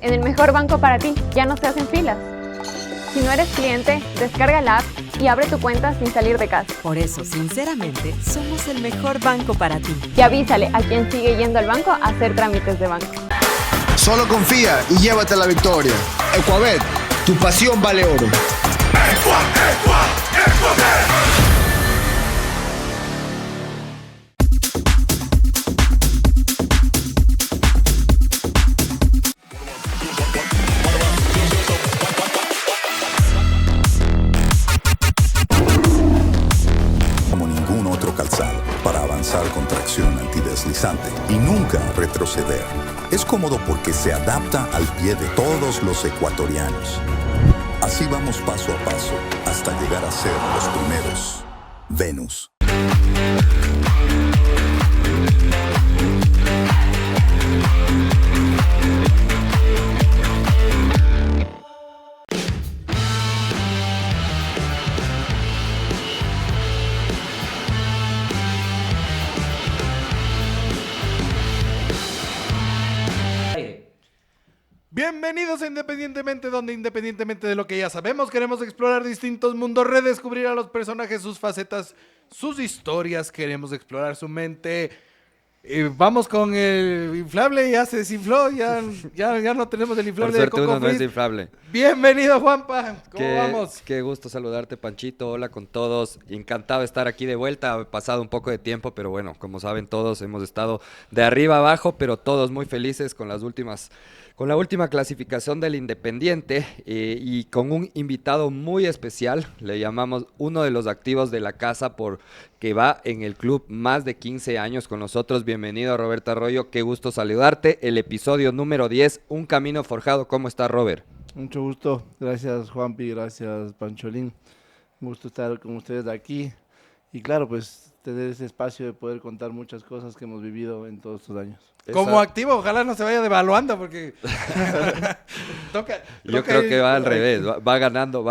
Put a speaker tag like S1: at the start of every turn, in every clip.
S1: En el mejor banco para ti, ya no se hacen filas. Si no eres cliente, descarga la app y abre tu cuenta sin salir de casa.
S2: Por eso, sinceramente, somos el mejor banco para ti.
S1: Y avísale a quien sigue yendo al banco a hacer trámites de banco.
S3: Solo confía y llévate la victoria. Ecuabet, tu pasión vale oro. Ecuabet.
S4: Con tracción antideslizante y nunca retroceder. Es cómodo porque se adapta al pie de todos los ecuatorianos. Así vamos paso a paso hasta llegar a ser los primeros. Venus.
S5: Bienvenidos a Independientemente, donde independientemente de lo que ya sabemos, queremos explorar distintos mundos, redescubrir a los personajes, sus facetas, sus historias, queremos explorar su mente. Vamos con el inflable, ya se desinfló, ya no tenemos el inflable.
S6: Por suerte
S5: de Coco
S6: uno no
S5: Frizz.
S6: es inflable.
S5: Bienvenido, Juanpa, ¿cómo vamos?
S6: Qué gusto saludarte, Panchito, hola con todos, encantado de estar aquí de vuelta, ha pasado un poco de tiempo, pero bueno, como saben todos, hemos estado de arriba abajo, pero todos muy felices con las últimas Con la última clasificación del Independiente y con un invitado muy especial, le llamamos uno de los activos de la casa porque va en el club más de 15 años con nosotros. Bienvenido, Roberto Arroyo, qué gusto saludarte. El episodio número 10, Un Camino Forjado. ¿Cómo está, Robert?
S7: Mucho gusto, gracias Juanpi, gracias Pancholín. Un gusto estar con ustedes aquí y claro, pues tener ese espacio de poder contar muchas cosas que hemos vivido en todos estos años.
S5: Como activo, ojalá no se vaya devaluando porque
S6: Yo creo que va al revés, va ganando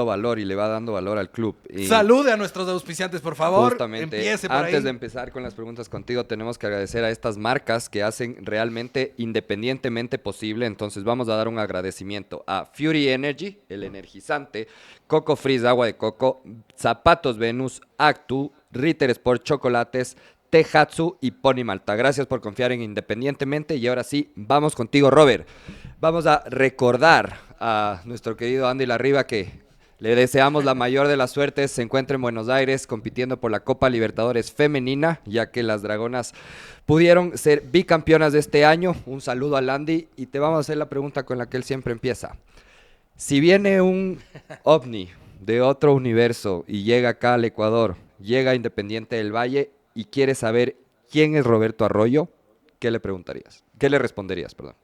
S6: valor y le va dando valor al club. Y
S5: salude a nuestros auspiciantes, por favor.
S6: justamente,
S5: Empiece por
S6: antes
S5: ahí.
S6: de empezar con las preguntas contigo, tenemos que agradecer a estas marcas que hacen realmente independientemente posible. Entonces vamos a dar un agradecimiento a Fury Energy, el energizante, Coco Freeze, agua de coco, Zapatos Venus, Actu, Ritter Sport Chocolates, Tehatsu y Pony Malta. Gracias por confiar en Independientemente. Y ahora sí, vamos contigo, Robert. Vamos a recordar a nuestro querido Andy Larriba que le deseamos la mayor de las suertes. Se encuentra en Buenos Aires compitiendo por la Copa Libertadores Femenina, ya que las Dragonas pudieron ser bicampeonas de este año. Un saludo al Andy y te vamos a hacer la pregunta con la que él siempre empieza. Si viene un ovni de otro universo y llega acá al Ecuador, llega a Independiente del Valle y quiere saber quién es Roberto Arroyo, ¿qué le preguntarías? ¿Qué le responderías, perdón?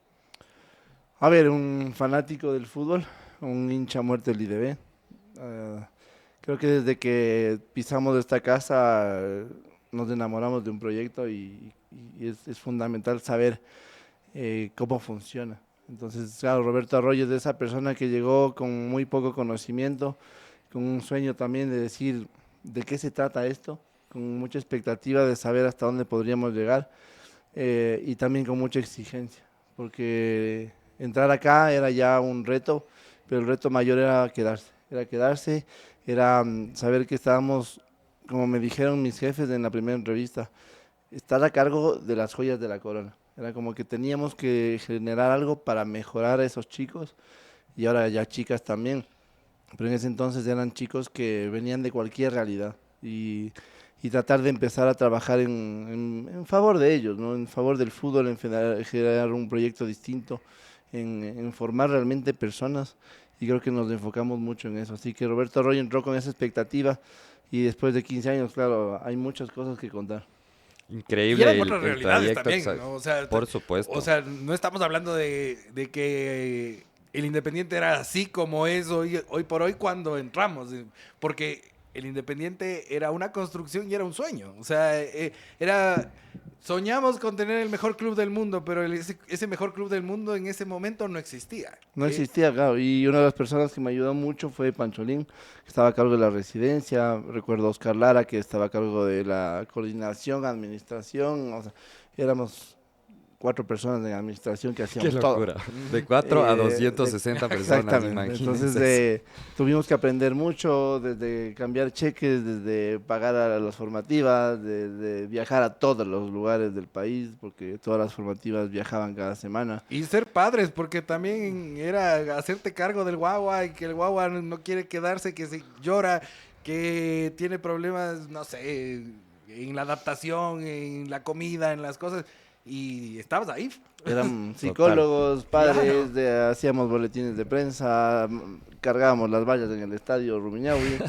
S7: A ver, un fanático del fútbol, un hincha a muerte del IDB. Creo que desde que pisamos esta casa nos enamoramos de un proyecto y es fundamental saber cómo funciona. Entonces, claro, Roberto Arroyo es de esa persona que llegó con muy poco conocimiento, con un sueño también de decir de qué se trata esto, con mucha expectativa de saber hasta dónde podríamos llegar y también con mucha exigencia, porque entrar acá era ya un reto, pero el reto mayor era quedarse, era saber que estábamos, como me dijeron mis jefes en la primera entrevista, estar a cargo de las joyas de la corona. Era como que teníamos que generar algo para mejorar a esos chicos y ahora ya chicas también, pero en ese entonces eran chicos que venían de cualquier realidad y tratar de empezar a trabajar en favor de ellos, ¿no? En favor del fútbol, en generar un proyecto distinto, en formar realmente personas y creo que nos enfocamos mucho en eso. Así que Roberto Arroyo entró con esa expectativa y después de 15 años, claro, hay muchas cosas que contar.
S5: Y
S6: Increíble
S5: eran
S6: el
S5: otras realidades
S6: trayecto.
S5: también, ¿no? O sea,
S6: por supuesto.
S5: O sea, no estamos hablando de que el Independiente era así como es hoy por hoy cuando entramos, porque el Independiente era una construcción y era un sueño. O sea, soñamos con tener el mejor club del mundo, pero ese mejor club del mundo en ese momento no existía.
S7: No existía, claro, y una de las personas que me ayudó mucho fue Pancholín, que estaba a cargo de la residencia, recuerdo a Oscar Lara, que estaba a cargo de la coordinación, administración, o sea, éramos 4 personas en administración que hacíamos
S6: Qué
S7: todo.
S6: locura. De 4 a 260 personas,
S7: Exactamente.
S6: imagínense.
S7: Entonces tuvimos que aprender mucho, desde cambiar cheques, desde pagar a las formativas, de viajar a todos los lugares del país, porque todas las formativas viajaban cada semana.
S5: Y ser padres, porque también era hacerte cargo del guagua y que el guagua no quiere quedarse, que se llora, que tiene problemas, no sé, en la adaptación, en la comida, en las cosas. Y estabas ahí.
S7: Eran psicólogos, padres, hacíamos boletines de prensa, cargábamos las vallas en el estadio Rumiñahui,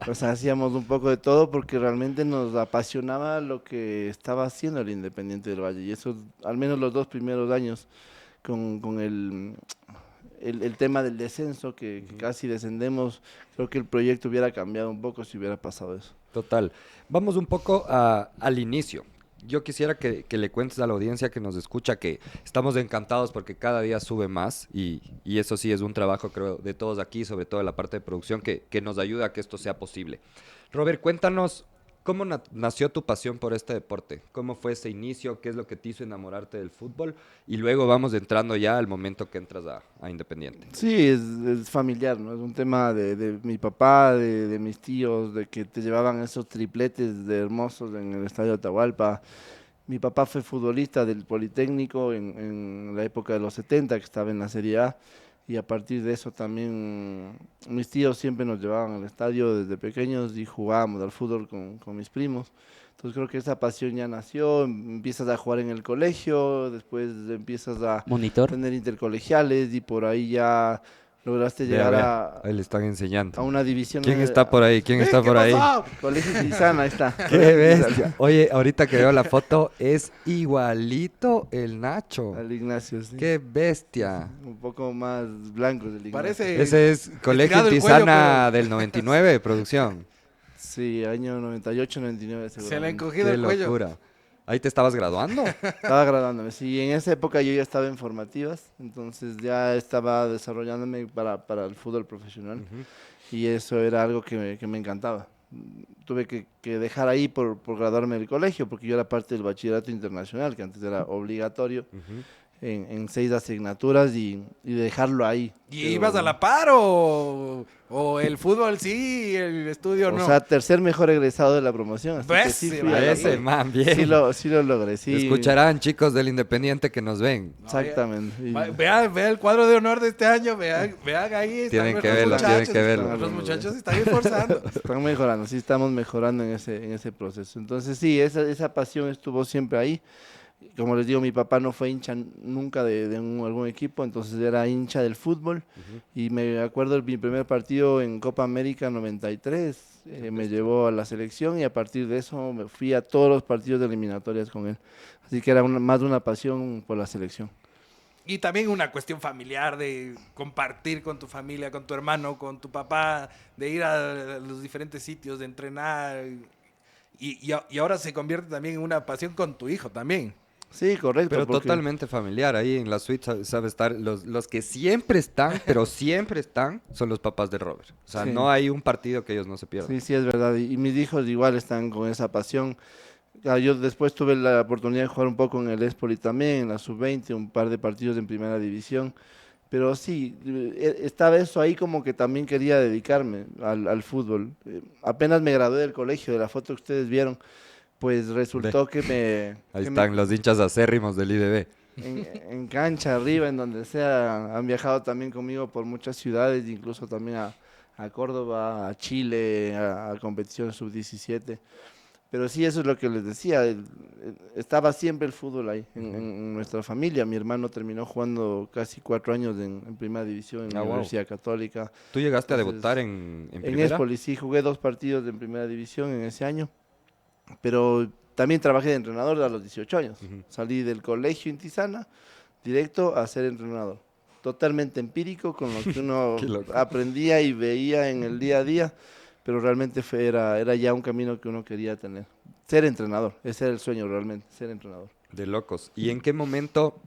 S7: o sea, hacíamos un poco de todo porque realmente nos apasionaba lo que estaba haciendo el Independiente del Valle y eso, al menos los 2 primeros años con el tema del descenso, que casi descendemos, creo que el proyecto hubiera cambiado un poco si hubiera pasado eso.
S6: Total. Vamos un poco al inicio. Yo quisiera que le cuentes a la audiencia que nos escucha que estamos encantados porque cada día sube más y eso sí es un trabajo, creo, de todos aquí, sobre todo en la parte de producción, que nos ayuda a que esto sea posible. Robert, cuéntanos, ¿cómo nació tu pasión por este deporte? ¿Cómo fue ese inicio? ¿Qué es lo que te hizo enamorarte del fútbol? Y luego vamos entrando ya al momento que entras a Independiente.
S7: Sí, es familiar, ¿no? Es un tema de mi papá, de mis tíos, de que te llevaban esos tripletes de hermosos en el Estadio Atahualpa. Mi papá fue futbolista del Politécnico en la época de los 70, que estaba en la Serie A. y a partir de eso también mis tíos siempre nos llevaban al estadio desde pequeños y jugábamos al fútbol con mis primos. Entonces creo que esa pasión ya nació, empiezas a jugar en el colegio, después empiezas a
S8: Monitor.
S7: tener intercolegiales y por ahí ya lograste
S6: Vea,
S7: llegar
S6: vea, ahí le están enseñando.
S7: a una división.
S6: ¿Quién está por ahí? ¿Quién está por ahí?
S7: Colegio Tizana, ahí está.
S6: ¡Qué bestia! Oye, ahorita que veo la foto, es igualito el Nacho.
S7: Al Ignacio, sí.
S6: ¡Qué bestia!
S7: Un poco más blanco del Ignacio.
S5: Parece
S6: Ese es Colegio
S5: estirado el cuello,
S6: Tizana del 99, producción.
S7: Sí, año 98, 99
S5: se le ha
S7: seguramente.
S5: encogido
S6: ¡Qué
S5: el cuello.
S6: locura! ¿Ahí te estabas graduando?
S7: Estaba graduándome, sí, en esa época yo ya estaba en formativas, entonces ya estaba desarrollándome para el fútbol profesional y eso era algo que me encantaba. Tuve que dejar ahí por graduarme del colegio, porque yo era parte del bachillerato internacional, que antes era obligatorio, en 6 asignaturas y dejarlo ahí.
S5: ¿Y
S7: Pero-
S5: ibas a la par o el fútbol sí y el estudio no?
S7: O sea, tercer mejor egresado de la promoción. Así que
S5: ¿Ves?
S7: sí,
S5: Sí,
S7: fui a
S5: vale.
S7: la
S6: Ese
S7: par.
S6: man, bien.
S7: Sí lo logré, sí.
S6: Escucharán, chicos del Independiente que nos ven.
S7: Exactamente. Y-
S5: Vea el cuadro de honor de este año, vean ahí. están
S6: Tienen que
S5: nuestros
S6: verlo, tienen
S5: muchachos.
S6: que verlo.
S5: Los muchachos se están esforzando.
S7: Están mejorando, sí estamos mejorando en ese proceso. Entonces sí, esa pasión estuvo siempre ahí. Como les digo, mi papá no fue hincha nunca de algún equipo, entonces era hincha del fútbol. Y me acuerdo mi primer partido en Copa América 93, me llevó a la selección y a partir de eso me fui a todos los partidos de eliminatorias con él. Así que era más de una pasión por la selección.
S5: Y también una cuestión familiar de compartir con tu familia, con tu hermano, con tu papá, de ir a los diferentes sitios, de entrenar. Y ahora se convierte también en una pasión con tu hijo también.
S7: Sí, correcto.
S6: Pero
S7: porque-
S6: totalmente familiar. Ahí en la suite sabe estar. Los que siempre están, pero siempre están, son los papás de Robert. O sea,
S7: Sí.
S6: no hay un partido que ellos no se pierdan.
S7: Sí, sí, es verdad. Y mis hijos igual están con esa pasión. Yo después tuve la oportunidad de jugar un poco en el Espoli también, en la Sub-20, un par de partidos en primera división. Pero sí, estaba eso ahí como que también quería dedicarme al fútbol. Apenas me gradué del colegio, de la foto que ustedes vieron, pues resultó que
S6: Ahí
S7: que
S6: están los hinchas acérrimos del IDB.
S7: en cancha, arriba, en donde sea, han viajado también conmigo por muchas ciudades, incluso también a Córdoba, a Chile, a competición sub-17. Pero sí, eso es lo que les decía, estaba siempre el fútbol ahí, en nuestra familia. Mi hermano terminó jugando casi 4 años en primera división en la
S6: wow.
S7: Universidad Católica.
S6: ¿Tú llegaste a
S7: Entonces,
S6: debutar en
S7: En
S6: primera?
S7: Espoli, sí, jugué 2 partidos en primera división en ese año, pero también trabajé de entrenador a los 18 años. Salí del colegio en Tizana, directo a ser entrenador. Totalmente empírico, con lo que uno
S6: Qué loco.
S7: aprendía y veía en el día a día, pero realmente era ya un camino que uno quería tener. Ser entrenador, ese era el sueño realmente, ser entrenador.
S6: De locos. ¿Y en qué momento,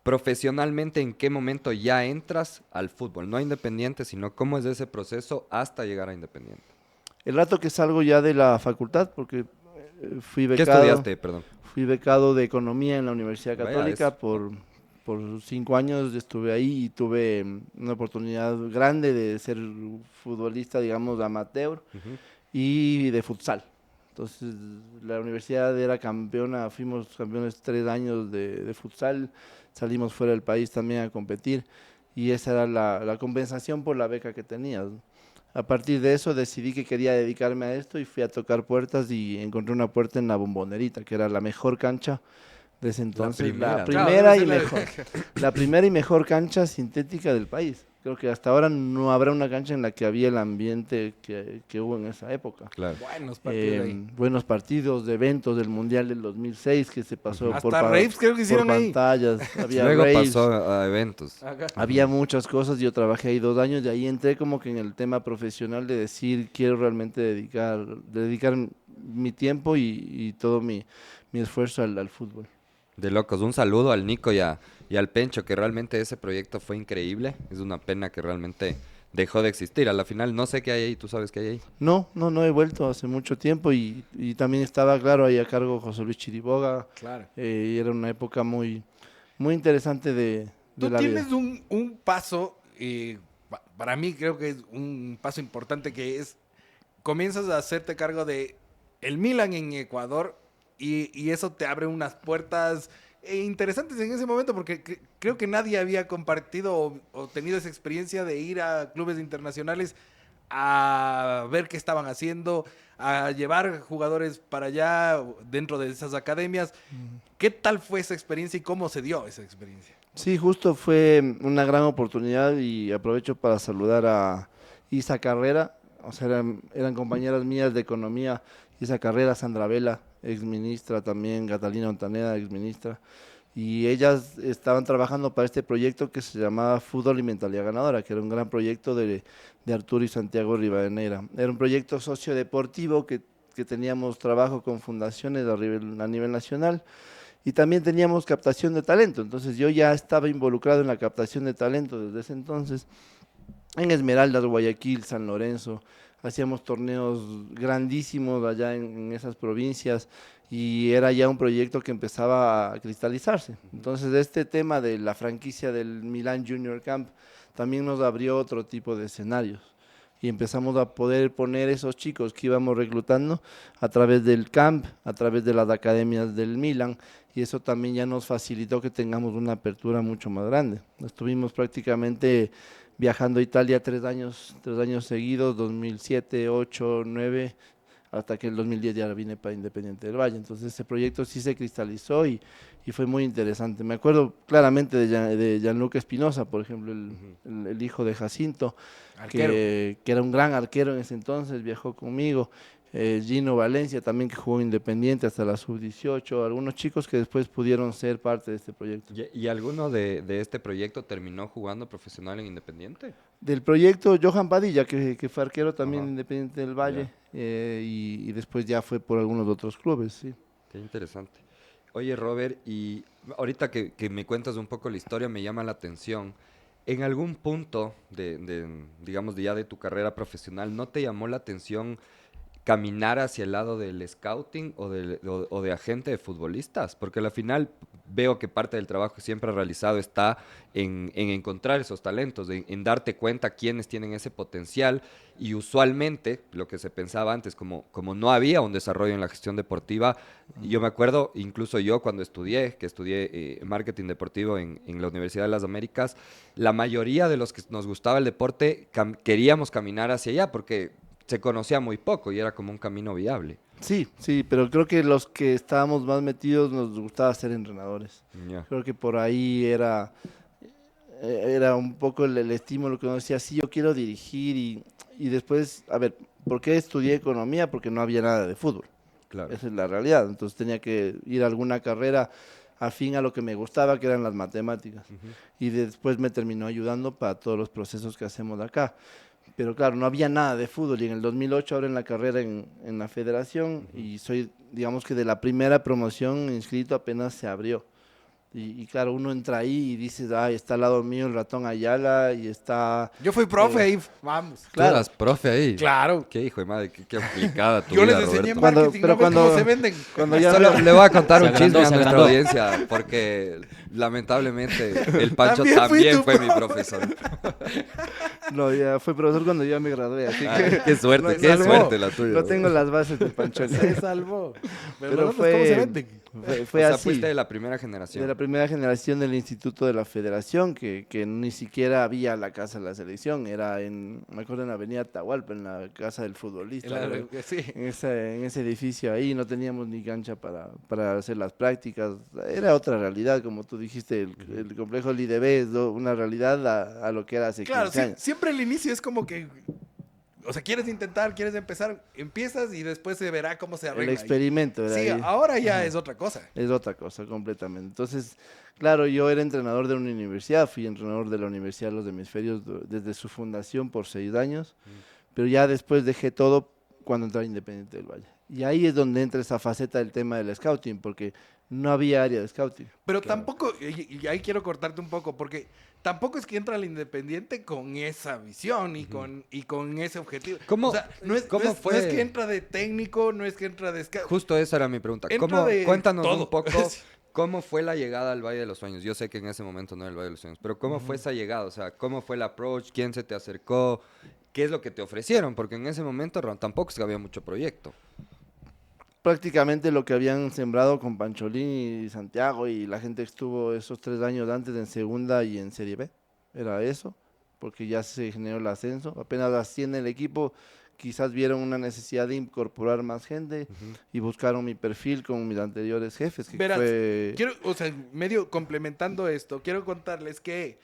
S6: profesionalmente, en qué momento ya entras al fútbol? No a Independiente, sino cómo es ese proceso hasta llegar a Independiente.
S7: El rato que salgo ya de la facultad, porque fui
S6: ¿Qué
S7: becado.
S6: estudiaste, perdón?
S7: Fui becado de Economía en la Universidad
S6: Vaya,
S7: Católica
S6: eso.
S7: por 5 años, estuve ahí y tuve una oportunidad grande de ser futbolista, digamos, amateur y de futsal. Entonces, la universidad era campeona, fuimos campeones 3 años de futsal, salimos fuera del país también a competir y esa era la compensación por la beca que tenías. A partir de eso decidí que quería dedicarme a esto y fui a tocar puertas y encontré una puerta en la Bombonerita, que era la mejor cancha de ese entonces,
S6: primera.
S7: la
S5: Claro,
S7: primera y
S5: debe ser
S7: mejor, la primera y mejor cancha sintética del país. Creo que hasta ahora no habrá una cancha en la que había el ambiente que hubo en esa época.
S6: Claro.
S5: Buenos partidos ahí.
S7: Buenos partidos de eventos del Mundial del 2006 que se pasó
S5: Hasta raves creo que hicieron
S7: por
S5: ahí.
S7: pantallas, había
S6: Luego
S7: raves.
S6: pasó a eventos.
S7: Había muchas cosas, yo trabajé ahí 2 años y ahí entré como que en el tema profesional de decir, quiero realmente dedicar mi tiempo y todo mi esfuerzo al fútbol.
S6: De locos. Un saludo al Nico y al Pencho, que realmente ese proyecto fue increíble. Es una pena que realmente dejó de existir. A la final no sé qué hay ahí, ¿tú sabes qué hay ahí?
S7: No he vuelto hace mucho tiempo y también estaba, claro, ahí a cargo José Luis Chiriboga.
S5: Claro.
S7: Y era una época muy, muy interesante de
S5: Tú
S7: la vida.
S5: tienes un paso, para mí creo que es un paso importante que es, comienzas a hacerte cargo de el Milan en Ecuador y eso te abre unas puertas interesantes en ese momento porque creo que nadie había compartido o tenido esa experiencia de ir a clubes internacionales a ver qué estaban haciendo, a llevar jugadores para allá dentro de esas academias. ¿Qué tal fue esa experiencia y cómo se dio esa experiencia?
S7: Sí, justo fue una gran oportunidad y aprovecho para saludar a Isa Carrera, o sea, eran compañeras mías de economía, Isa Carrera, Sandra Vela, exministra también, Catalina Ontaneda, exministra, y ellas estaban trabajando para este proyecto que se llamaba Fútbol y Mentalidad Ganadora, que era un gran proyecto de Arturo y Santiago Rivadeneira. Era un proyecto sociodeportivo que teníamos trabajo con fundaciones a nivel nacional, y también teníamos captación de talento, entonces yo ya estaba involucrado en la captación de talento desde ese entonces, en Esmeraldas, Guayaquil, San Lorenzo, hacíamos torneos grandísimos allá en esas provincias y era ya un proyecto que empezaba a cristalizarse. Entonces este tema de la franquicia del Milan Junior Camp también nos abrió otro tipo de escenarios y empezamos a poder poner esos chicos que íbamos reclutando a través del camp, a través de las academias del Milan, y eso también ya nos facilitó que tengamos una apertura mucho más grande. Estuvimos prácticamente viajando a Italia 3 años seguidos, 2007, 8, 9, hasta que en el 2010 ya vine para Independiente del Valle. Entonces ese proyecto sí se cristalizó y fue muy interesante. Me acuerdo claramente de Gianluca Espinosa, por ejemplo, el hijo de Jacinto, que era un gran arquero en ese entonces, viajó conmigo. Gino Valencia también, que jugó Independiente hasta la sub-18, algunos chicos que después pudieron ser parte de este proyecto.
S6: ¿Y alguno de este proyecto terminó jugando profesional en Independiente?
S7: Del proyecto Johan Padilla, que fue arquero también
S6: Ajá.
S7: Independiente del Valle, y después ya fue por algunos otros clubes, sí.
S6: Qué interesante. Oye, Robert, y ahorita que me cuentas un poco la historia, me llama la atención. ¿En algún punto digamos, ya de tu carrera profesional, no te llamó la atención caminar hacia el lado del scouting o de agente de futbolistas? Porque al final veo que parte del trabajo que siempre has realizado está en encontrar esos talentos, en darte cuenta quiénes tienen ese potencial, y usualmente lo que se pensaba antes, como no había un desarrollo en la gestión deportiva, yo me acuerdo, incluso yo cuando estudié marketing deportivo en la Universidad de las Américas, la mayoría de los que nos gustaba el deporte queríamos caminar hacia allá porque se conocía muy poco y era como un camino viable.
S7: Sí, pero creo que los que estábamos más metidos nos gustaba ser entrenadores.
S6: Ya.
S7: Creo que por ahí era un poco el estímulo que uno decía, sí, yo quiero dirigir y después, a ver, ¿por qué estudié economía? Porque no había nada de fútbol.
S6: Claro.
S7: Esa es la realidad. Entonces tenía que ir a alguna carrera afín a lo que me gustaba, que eran las matemáticas. Y después me terminó ayudando para todos los procesos que hacemos acá. Pero claro, no había nada de fútbol y en el 2008 abren la carrera en la federación y soy, digamos que de la primera promoción inscrito apenas se abrió. Y claro, uno entra ahí y dices, está al lado mío el ratón Ayala y está...
S5: Yo fui profe ahí, vamos.
S6: ¿Tú eras profe ahí?
S5: Claro.
S6: Qué hijo de madre, qué complicada tu
S5: Yo
S6: vida,
S5: les enseñé
S6: Roberto.
S5: marketing, no ves cómo se venden.
S7: Cuando ya
S6: Solo le voy a contar
S8: Se
S6: un chisme
S8: agrandó,
S6: a
S8: se
S6: nuestra
S8: agrandó.
S6: audiencia, porque lamentablemente el Pancho
S5: También fui
S6: también
S5: tu
S6: fue mi profesor.
S7: No, ya fue profesor cuando ya me gradué, así
S6: Ah,
S7: que...
S6: qué suerte,
S7: no,
S6: qué
S7: no,
S6: suerte la tuya.
S7: No tengo las bases del Pancho.
S5: Se salvó. Pero,
S7: Pero
S5: ¿cómo se
S7: fue
S5: venden?
S7: Fue
S6: O sea,
S7: así.
S6: fuiste de la primera generación.
S7: De la primera generación del Instituto de la Federación, que ni siquiera había la casa de la selección, era me acuerdo, en Avenida Atahualpa, en la casa del futbolista.
S5: Sí.
S7: En ese edificio ahí no teníamos ni cancha para hacer las prácticas, era otra realidad, como tú dijiste, el complejo del IDB es una realidad a lo que era hace
S5: Claro,
S7: 15 años.
S5: siempre el inicio es como que, o sea, quieres intentar, quieres empezar, empiezas y después se verá cómo se
S7: El
S5: arregla.
S7: experimento era
S5: Sí,
S7: ahí.
S5: ahora ya es otra cosa.
S7: Es otra cosa completamente. Entonces, claro, yo era entrenador de una universidad, fui entrenador de la Universidad de los Hemisferios desde su fundación por 6 años, pero ya después dejé todo cuando entré a Independiente del Valle. Y ahí es donde entra esa faceta del tema del scouting, porque no había área de scouting.
S5: Pero tampoco, y ahí quiero cortarte un poco, porque tampoco es que entra al Independiente con esa visión y con ese objetivo.
S6: ¿Cómo-
S5: O sea, no es
S6: fue?
S5: no es que entra de técnico, no es que entra de scout.
S6: Justo esa era mi pregunta.
S5: Entra de
S6: Cuéntanos
S5: todo.
S6: un poco cómo fue la llegada al Valle de los Sueños. Yo sé que en ese momento no era el Valle de los Sueños, pero ¿cómo fue esa llegada? O sea, ¿cómo fue el approach? ¿Quién se te acercó? ¿Qué es lo que te ofrecieron? Porque en ese momento tampoco es que había mucho proyecto.
S7: prácticamente lo que habían sembrado con Pancholín y Santiago y la gente que estuvo esos 3 años antes en segunda y en Serie B. Era eso, porque ya se generó el ascenso. Apenas asciende el equipo, quizás vieron una necesidad de incorporar más gente y buscaron mi perfil con mis anteriores jefes. Que
S5: Verás,
S7: fue...
S5: quiero, o sea, medio complementando esto, quiero contarles que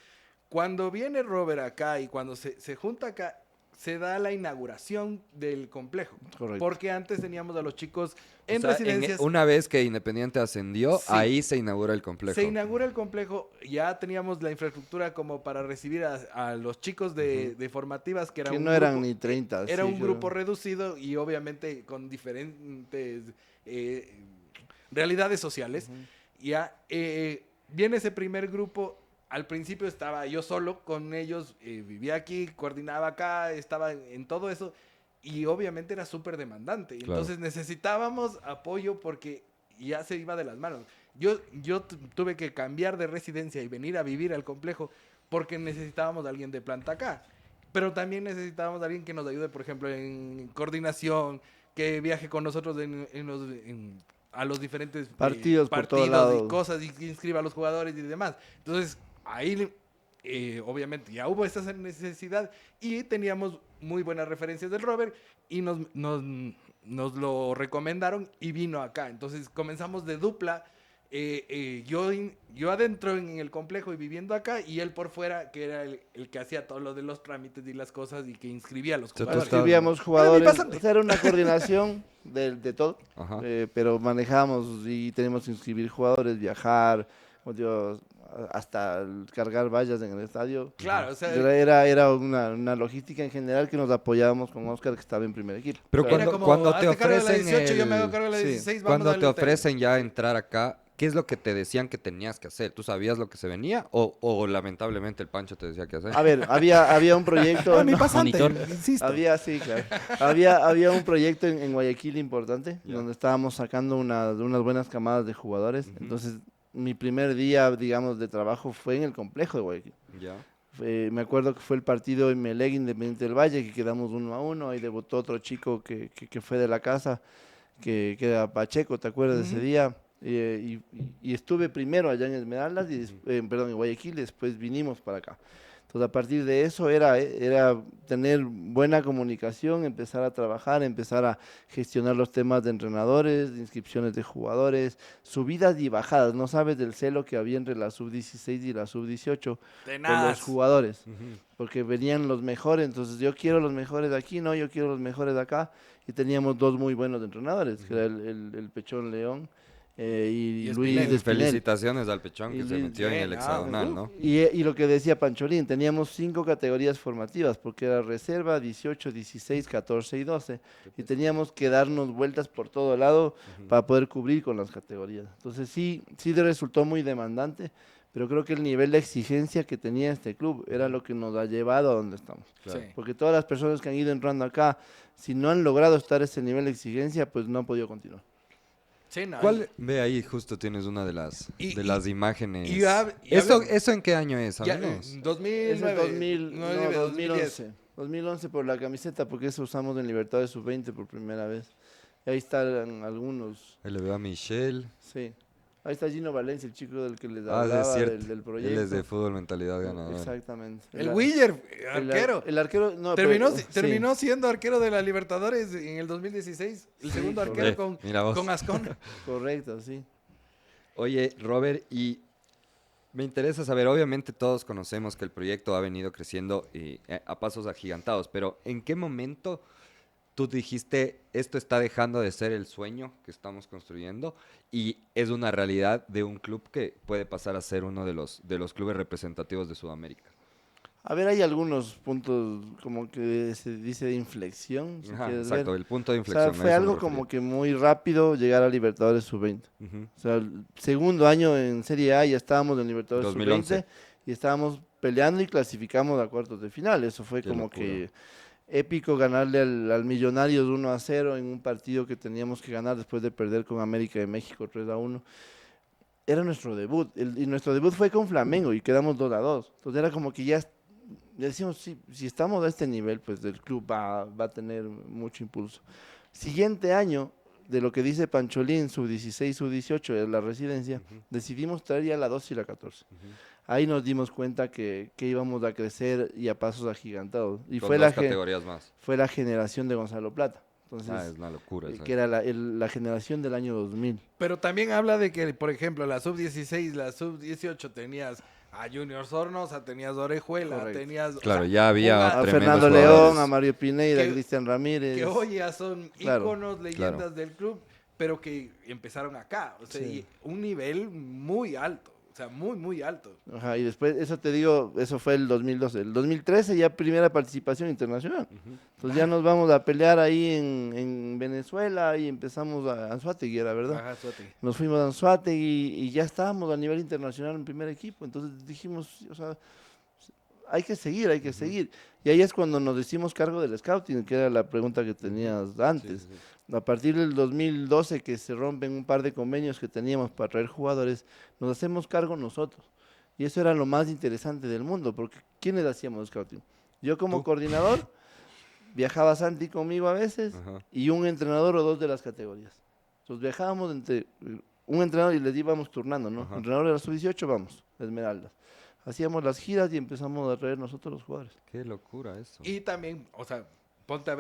S5: cuando viene Robert acá y cuando se junta acá, se da la inauguración del complejo.
S7: Correcto.
S5: Porque antes teníamos a los chicos en
S6: O sea,
S5: residencias.
S6: una vez que Independiente ascendió,
S5: Sí.
S6: ahí se inaugura el complejo.
S5: Se inaugura el complejo, ya teníamos la infraestructura como para recibir a los chicos de formativas, que, era
S7: que
S5: un
S7: no eran
S5: grupo-
S7: ni 30.
S5: Era
S7: sí,
S5: un
S7: creo.
S5: grupo reducido y obviamente con diferentes realidades sociales. Ya viene ese primer grupo. Al principio estaba yo solo con ellos, vivía aquí, coordinaba acá, estaba en todo eso y obviamente era súper demandante.
S6: Claro.
S5: Entonces necesitábamos apoyo porque ya se iba de las manos. Yo tuve que cambiar de residencia y venir a vivir al complejo porque necesitábamos a alguien de planta acá. Pero también necesitábamos a alguien que nos ayude, por ejemplo, en coordinación, que viaje con nosotros a los diferentes
S7: Partidos por todo lado.
S5: y cosas y que inscriba a los jugadores y demás. Entonces, ahí obviamente ya hubo esa necesidad y teníamos muy buenas referencias del Robert y nos lo recomendaron y vino acá. Entonces comenzamos de dupla, yo adentro en el complejo y viviendo acá y él por fuera, que era el que hacía todo lo de los trámites y las cosas y que inscribía a los
S6: Entonces,
S5: jugadores.
S7: Escribíamos
S5: Era
S7: jugadores,
S5: mi pasante.
S7: o sea, era una coordinación de todo,
S6: Ajá.
S7: pero manejamos y tenemos que inscribir jugadores, viajar, como digo, hasta cargar vallas en el estadio.
S5: Claro, o sea,
S7: Era una logística en general que nos apoyábamos con Oscar, que estaba en primer equipo.
S6: Pero
S7: O sea,
S5: era
S6: cuando te
S5: hazte cargo de la
S6: ofrecen
S5: 18, yo me hago
S6: el-
S5: cargo de la
S7: sí.
S5: 16, vamos
S6: Cuando
S5: a
S6: te
S5: darle tema.
S6: ofrecen ya entrar acá, ¿qué es lo que te decían que tenías que hacer? ¿Tú sabías lo que se venía o lamentablemente el Pancho te decía qué hacer?
S7: a ver, había un proyecto.
S5: Mi
S7: no,
S5: pasante, insisto.
S7: sí, claro. Había un proyecto en Guayaquil importante, donde estábamos sacando unas buenas camadas de jugadores. Entonces, mi primer día, digamos, de trabajo fue en el complejo de Guayaquil.
S6: Ya.
S7: Me acuerdo que fue el partido en Melec Independiente del Valle, que quedamos 1-1, ahí debutó otro chico que fue de la casa, que era Pacheco, ¿te acuerdas de ese día? Y estuve primero allá en Esmeraldas, perdón, en Guayaquil, después vinimos para acá. Entonces, a partir de eso era tener buena comunicación, empezar a trabajar, empezar a gestionar los temas de entrenadores, de inscripciones de jugadores, subidas y bajadas. No sabes del celo que había entre la sub-16 y la sub-18 por los jugadores, porque venían los mejores. Entonces, yo quiero los mejores de aquí, no, yo quiero los mejores de acá. Y teníamos dos muy buenos entrenadores, que era el Pechón León y
S5: Y
S7: Luis
S5: Espinel.
S7: de Espinel.
S6: Felicitaciones al Pechón que
S7: Y
S6: se
S7: Luis-
S6: metió en el
S5: bien,
S6: hexagonal, ¿no?
S7: Y lo que decía Pancholín, teníamos 5 categorías formativas, porque era reserva, 18, 16, 14 y 12, y teníamos que darnos vueltas por todo lado para poder cubrir con las categorías. Entonces sí le resultó muy demandante, pero creo que el nivel de exigencia que tenía este club era lo que nos ha llevado a donde estamos.
S6: Claro.
S5: Sí.
S7: Porque todas las personas que han ido entrando acá, si no han logrado estar a ese nivel de exigencia, pues no han podido continuar.
S5: Sí, no,
S6: ¿Cuál? Ve ahí, justo tienes una de las,
S5: Y-
S6: de las imágenes.
S5: y hab- y
S6: ¿Eso,
S5: habla-
S6: ¿Eso en qué año es?
S5: Ya,
S6: Háblanos.
S5: 2009,
S7: Es el 2000, no,
S5: 2010.
S7: 2011. 2011 por la camiseta, porque eso usamos en Libertadores Sub-20 por primera vez. Y ahí están algunos,
S6: Ahí le veo a Michelle.
S7: sí. Ahí está Gino Valencia, el chico del que les
S6: Ah, sí, es
S7: hablaba,
S6: cierto.
S7: del proyecto.
S6: Él es de fútbol mentalidad ganadora.
S7: Exactamente.
S5: El Willer,
S7: el-
S5: arquero.
S7: El arquero, no,
S5: Terminó,
S7: pero- sí.
S5: terminó siendo arquero de la Libertadores en el 2016. El
S7: Sí,
S5: segundo
S7: correcto.
S5: arquero con,
S6: Mira vos.
S5: con Ascon.
S7: Correcto, sí.
S6: Oye, Robert, y me interesa saber, obviamente todos conocemos que el proyecto ha venido creciendo a pasos agigantados, pero ¿en qué momento tú dijiste, esto está dejando de ser el sueño que estamos construyendo y es una realidad de un club que puede pasar a ser uno de los clubes representativos de Sudamérica?
S7: A ver, hay algunos puntos como que se dice de inflexión, si
S6: Ajá,
S7: quieres
S6: exacto,
S7: ver.
S6: el punto de
S7: O sea,
S6: inflexión. a
S7: fue
S6: eso me
S7: algo
S6: refería.
S7: como que muy rápido llegar a Libertadores Sub-20.
S6: Ujú.
S7: O sea, el segundo año en Serie A ya estábamos en Libertadores
S6: 2011.
S7: Sub-20 y estábamos peleando y clasificamos a cuartos de final. Eso fue
S6: Qué
S7: como
S6: locura.
S7: que épico ganarle al Millonarios 1-0 en un partido que teníamos que ganar después de perder con América de México 3-1. Era nuestro debut y nuestro debut fue con Flamengo y quedamos 2-2. Entonces era como que ya decimos, si estamos a este nivel, pues el club va a tener mucho impulso. Siguiente año de lo que dice Pancholín, sub-16, sub-18, de la residencia, decidimos traer ya la 12 y la 14. Ahí nos dimos cuenta que íbamos a crecer y a pasos agigantados. Y
S6: Con
S7: fue
S6: dos categorías más.
S7: fue la generación de Gonzalo Plata. Entonces,
S6: Es una locura. esa.
S7: que era la generación del año 2000.
S5: Pero también habla de que, por ejemplo, la sub-16, la sub-18 tenías a Junior Sornosa, tenías a Orejuela,
S7: Correcto.
S5: tenías... o
S6: Claro,
S5: sea,
S6: ya había
S5: una-
S7: A
S6: tremendos
S7: Fernando
S6: jugadores.
S7: León, a Mario Pineida, a
S5: Que-
S7: Cristian Ramírez.
S5: que hoy ya son
S7: Claro,
S5: íconos, leyendas
S6: claro.
S5: del club, pero que empezaron acá. O sea,
S7: Sí.
S5: y un nivel muy alto. O sea, muy, muy alto.
S7: Ajá, y después, eso te digo, eso fue el 2012. El 2013 ya primera participación internacional. Entonces ya nos vamos a pelear ahí en Venezuela y empezamos a Anzoátegui, era verdad.
S5: Ajá, suerte.
S7: Nos fuimos a Anzoátegui y ya estábamos a nivel internacional en primer equipo. Entonces dijimos, o sea, hay que seguir, hay que seguir. Y ahí es cuando nos hicimos cargo del scouting, que era la pregunta que tenías antes. A partir del 2012 que se rompen un par de convenios que teníamos para traer jugadores, nos hacemos cargo nosotros. Y eso era lo más interesante del mundo, porque ¿quiénes hacíamos scouting? Yo como coordinador, viajaba Santi conmigo a veces,
S6: Ajá.
S7: y un entrenador o dos de las categorías. Entonces viajábamos entre un entrenador y les íbamos turnando, ¿no?
S6: Ajá.
S7: Entrenador de la sub-18, vamos, Esmeraldas. Hacíamos las giras y empezamos a traer nosotros los jugadores.
S6: Qué locura eso.
S5: Y también, o sea, ponte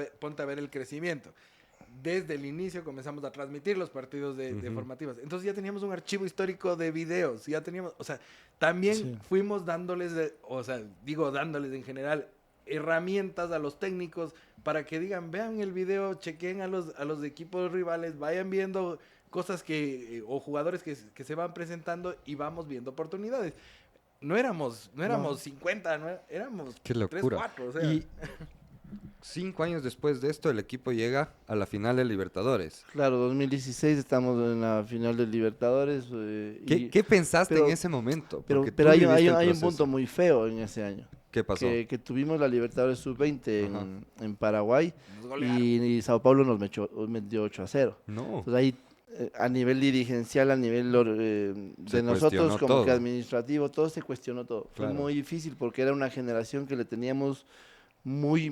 S5: a ver el crecimiento. Desde el inicio comenzamos a transmitir los partidos de formativas. Entonces ya teníamos un archivo histórico de videos. Ya teníamos, o sea, también
S7: Sí.
S5: fuimos dándoles, o sea, digo dándoles en general, herramientas a los técnicos para que digan, vean el video, chequen a los equipos rivales, vayan viendo cosas o jugadores que se van presentando y vamos viendo oportunidades. No éramos 50, éramos
S6: Qué
S5: 3,
S6: locura.
S5: 4, o sea.
S6: Y 5 años después de esto, el equipo llega a la final de Libertadores.
S7: Claro, 2016 estamos en la final del Libertadores.
S6: ¿Qué pensaste
S7: pero-
S6: en ese momento?
S7: Pero,
S6: Porque
S7: pero
S6: tú
S7: hay,
S6: viviste el
S7: hay un
S6: proceso.
S7: punto muy feo en ese año.
S6: ¿Qué pasó?
S7: Que tuvimos la Libertadores Sub-20
S6: Ajá.
S7: en Paraguay
S5: Nos golearon.
S7: y Sao Paulo nos metió 8-0.
S6: No.
S7: Entonces ahí, a nivel dirigencial, a nivel
S6: Se
S7: de nosotros
S6: cuestionó
S7: como que
S6: todo.
S7: administrativo, todo se cuestionó todo.
S6: Claro.
S7: Fue muy difícil porque era una generación que le teníamos muy,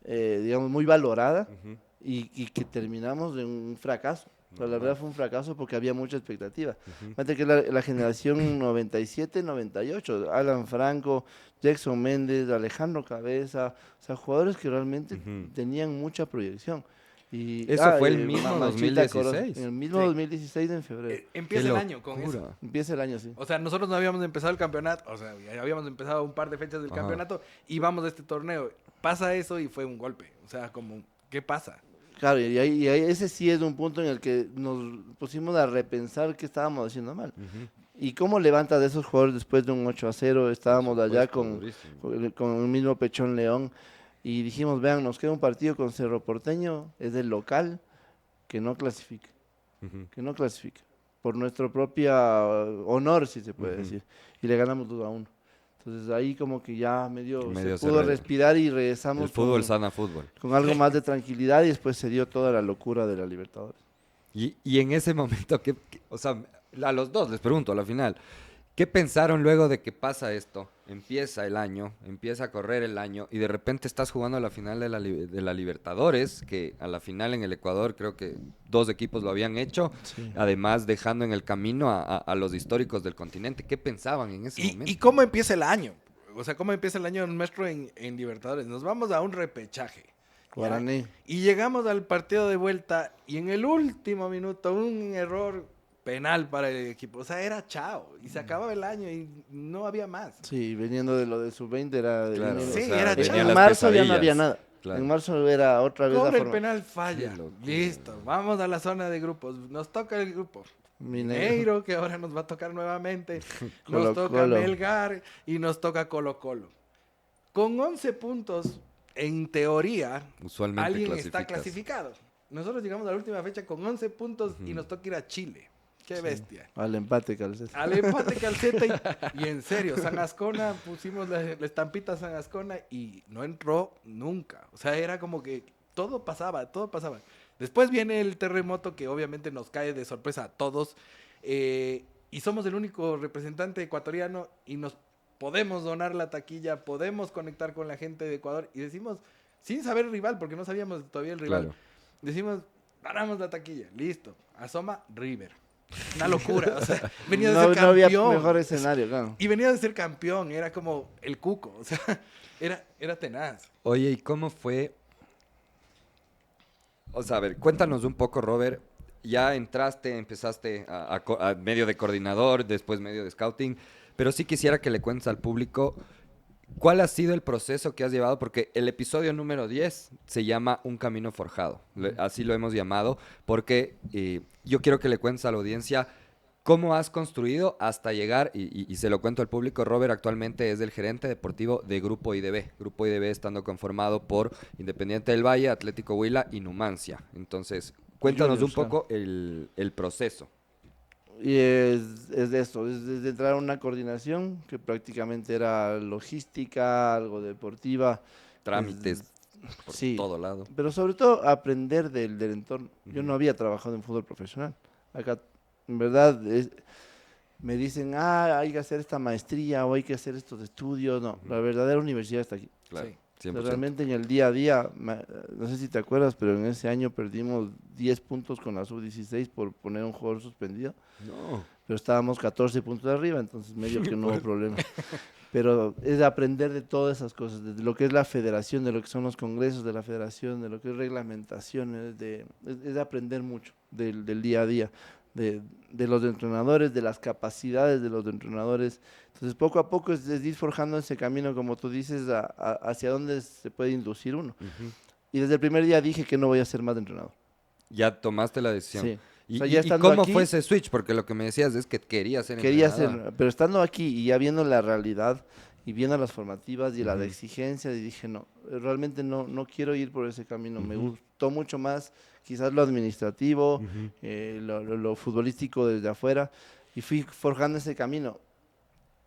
S7: digamos, muy valorada
S6: Ujú.
S7: y que terminamos en un fracaso. O sea, la verdad fue un fracaso porque había mucha expectativa.
S6: Ujú.
S7: Fíjate que la generación 97-98, Alan Franco, Jackson Méndez, Alejandro Cabeza, o sea, jugadores que realmente
S6: Ujú.
S7: tenían mucha proyección. Y,
S6: Eso fue el mismo
S7: Machita
S6: 2016.
S7: Corozo, en el mismo
S5: Sí.
S7: 2016 en febrero.
S5: Empieza
S6: Qué
S5: el año con
S6: locura.
S5: eso.
S7: Empieza el año, sí.
S5: O sea, nosotros no habíamos empezado el campeonato, o sea, ya habíamos empezado un par de fechas del
S6: Ajá.
S5: campeonato y vamos a este torneo. Pasa eso y fue un golpe. O sea, como, ¿qué pasa?
S7: Claro, y ahí ese sí es un punto en el que nos pusimos a repensar qué estábamos haciendo mal.
S6: Ujú.
S7: ¿Y cómo levantas de esos jugadores después de un 8-0? Estábamos allá
S6: Supuesto, durísimo.
S7: con el mismo Pechón León y dijimos, vean, nos queda un partido con Cerro Porteño, es del local, que no clasifique,
S6: Ujú.
S7: por nuestro propio honor, si se puede
S6: Ujú.
S7: decir. Y le ganamos 2-1. Entonces ahí como que ya
S6: Medio
S7: se
S6: se
S7: pudo
S6: re-
S7: respirar y regresamos
S6: El fútbol
S7: con,
S6: sana fútbol.
S7: con algo más de tranquilidad y después se dio toda la locura de la Libertadores.
S6: Y en ese momento, o sea, a los dos les pregunto a la final, ¿qué pensaron luego de que pasa esto? Empieza el año, empieza a correr el año y de repente estás jugando a la final de la Libertadores, que a la final en el Ecuador creo que 2 equipos lo habían hecho, además dejando en el camino a los históricos del continente. ¿Qué pensaban en ese momento?
S5: ¿Y cómo empieza el año? O sea, ¿cómo empieza el año nuestro en Libertadores? Nos vamos a un repechaje. ¿ya?
S7: Guaraní.
S5: Y llegamos al partido de vuelta y en el último minuto un error penal para el equipo. O sea, era chao. Y se acababa el año y no había más.
S7: Sí, veniendo de lo de sub-20 era...
S6: Claro,
S5: Sí,
S6: o sea,
S5: era
S6: venían
S5: chévere.
S7: en
S6: las
S7: marzo ya no
S6: pesadillas.
S7: había nada.
S6: Claro.
S7: En marzo era otra vez la
S5: Cobra el
S7: forma.
S5: penal, falla.
S6: Qué locura.
S5: Listo, vamos a la zona de grupos. Nos toca el grupo
S7: Mineiro.
S5: Mineiro, que ahora nos va a tocar nuevamente.
S7: Colo
S5: Nos toca
S7: Colo.
S5: Melgar y nos toca Colo Colo. Con 11 puntos, en teoría,
S6: Usualmente
S5: alguien está
S6: clasificas.
S5: clasificado. Nosotros llegamos a la última fecha con 11 puntos y nos toca ir a Chile. Qué bestia.
S7: Al empate, Calceta.
S5: Al empate Calceta y en serio, San Ascona, pusimos la estampita San Ascona y no entró nunca. O sea, era como que todo pasaba, todo pasaba. Después viene el terremoto que obviamente nos cae de sorpresa a todos y somos el único representante ecuatoriano y nos podemos donar la taquilla, podemos conectar con la gente de Ecuador y decimos, sin saber el rival, porque no sabíamos todavía el rival,
S6: Claro.
S5: decimos, Paramos la taquilla, listo. Asoma River. Una locura, o sea, venía de
S7: No,
S5: ser
S7: no
S5: campeón.
S7: había mejor escenario, claro.
S5: Y venía de ser campeón, era como el cuco, o sea, era tenaz.
S6: Oye, ¿y cómo fue? O sea, a ver, cuéntanos un poco, Robert. Ya entraste, empezaste a medio de coordinador, después medio de scouting, pero sí quisiera que le cuentes al público cuál ha sido el proceso que has llevado, porque el episodio número 10 se llama Un Camino Forjado, así lo hemos llamado, porque yo quiero que le cuentes a la audiencia cómo has construido hasta llegar, y se lo cuento al público. Robert actualmente es el gerente deportivo de Grupo IDB. Grupo IDB estando conformado por Independiente del Valle, Atlético Huila y Numancia. Entonces, cuéntanos un
S7: Juniors,
S6: poco el proceso.
S7: Y es de esto, es de entrar a una coordinación que prácticamente era logística, algo deportiva.
S6: Trámites por
S7: sí,
S6: todo lado.
S7: pero sobre todo aprender del entorno. Yo no había trabajado en fútbol profesional. Acá, en verdad, me dicen, hay que hacer esta maestría o hay que hacer estos estudios. No, la verdadera universidad está aquí.
S6: Claro,
S5: Sí.
S6: 100%.
S7: Realmente en el día a día, no sé si te acuerdas, pero en ese año perdimos 10 puntos con la sub-16 por poner un jugador suspendido.
S6: No.
S7: Pero estábamos 14 puntos de arriba, entonces medio que no hubo problema. Pero es de aprender de todas esas cosas, de lo que es la federación, de lo que son los congresos de la federación, de lo que es reglamentaciones, es de aprender mucho del día a día, de los entrenadores, de las capacidades de los entrenadores. Entonces poco a poco es ir forjando ese camino, como tú dices, hacia dónde se puede inducir uno. Y desde el primer día dije que no voy a ser más entrenador.
S6: Ya tomaste la decisión.
S7: Sí.
S6: ¿Y,
S7: O sea, ya
S6: y
S7: estando
S6: cómo
S7: aquí-
S6: fue ese switch? Porque lo que me decías es que querías ser
S7: Quería
S6: entrenador.
S7: ser, pero estando aquí y ya viendo la realidad y viendo las formativas y la
S6: Ujú.
S7: de exigencia, y dije, no, realmente no quiero ir por ese camino. Me gustó mucho más quizás lo administrativo, lo futbolístico desde afuera, y fui forjando ese camino.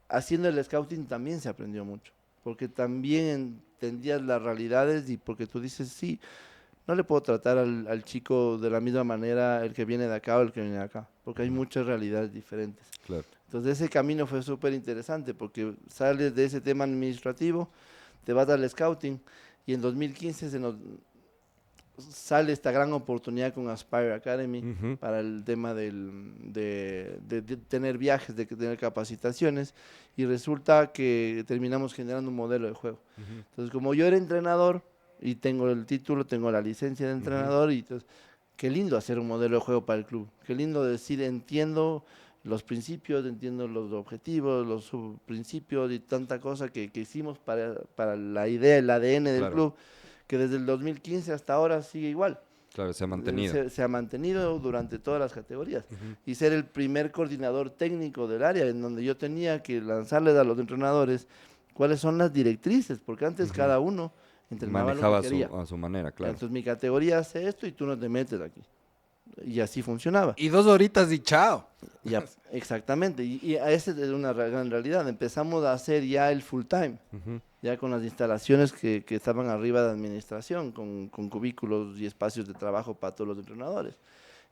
S7: Haciendo el scouting también se aprendió mucho, porque también entendías las realidades y porque tú dices, sí, no le puedo tratar al chico de la misma manera el que viene de acá o el que viene de acá, porque hay muchas realidades diferentes.
S6: Claro.
S7: Entonces ese camino fue súper interesante porque sales de ese tema administrativo, te vas al scouting y en 2015 sale esta gran oportunidad con Aspire Academy
S6: Ujú.
S7: para el tema de tener viajes, de tener capacitaciones y resulta que terminamos generando un modelo de juego. Entonces como yo era entrenador y tengo el título, tengo la licencia de entrenador y entonces qué lindo hacer un modelo de juego para el club, qué lindo decir entiendo los principios, entiendo los objetivos, los subprincipios y tanta cosa que hicimos para la idea, el ADN del
S6: Claro.
S7: club, que desde el 2015 hasta ahora sigue igual.
S6: Claro, se ha mantenido.
S7: Se ha mantenido durante todas las categorías. Y ser el primer coordinador técnico del área, en donde yo tenía que lanzarles a los entrenadores cuáles son las directrices, porque antes cada uno entrenaba
S6: Manejaba
S7: lo que quería.
S6: a su manera, claro.
S7: Entonces mi categoría hace esto y tú no te metes aquí. Y así funcionaba.
S5: Y 2 horitas y chao.
S7: Ya, exactamente. Y esa es una gran realidad. Empezamos a hacer ya el full time, ya con las instalaciones que estaban arriba de administración, con cubículos y espacios de trabajo para todos los entrenadores.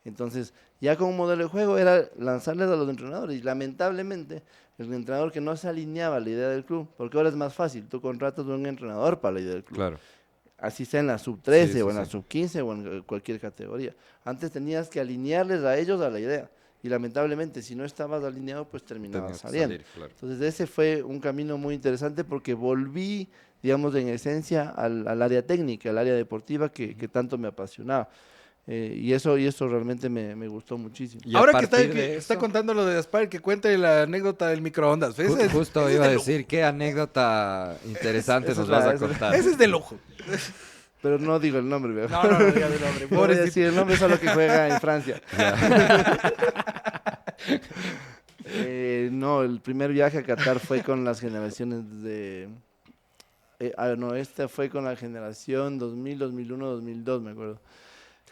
S7: Entonces, ya con un modelo de juego era lanzarles a los entrenadores. Y lamentablemente, el entrenador que no se alineaba a la idea del club, porque ahora es más fácil, tú contratas a un entrenador para la idea del club.
S6: Claro.
S7: Así sea en la sub-13
S6: Sí, sí,
S7: o en la
S6: sí.
S7: sub-15 o en cualquier categoría. Antes tenías que alinearles a ellos a la idea. Y lamentablemente, si no estabas alineado, pues terminabas
S6: Tenías que
S7: saliendo.
S6: salir, claro.
S7: Entonces, ese fue un camino muy interesante porque volví, digamos, en esencia al área técnica, al área deportiva que tanto me apasionaba. Y eso realmente me gustó muchísimo.
S6: Y a
S5: Ahora que
S6: partir de
S5: está
S6: eso-
S5: contando lo de Aspire, que cuente la anécdota del microondas. Ese es-
S6: Justo
S5: ese es
S6: iba a
S5: de lujo.
S6: decir, qué anécdota interesante
S7: Esa
S6: nos
S7: es la-
S6: vas a
S7: esa-
S6: contar.
S5: Ese es de lujo.
S7: Pero no digo el nombre, ¿verdad?
S5: No digas el nombre.
S7: No voy a
S5: Pobrecito.
S7: decir el nombre, solo que juega en Francia. No, el primer viaje a Qatar fue con las generaciones de... no, este fue con la generación 2000, 2001, 2002, me acuerdo.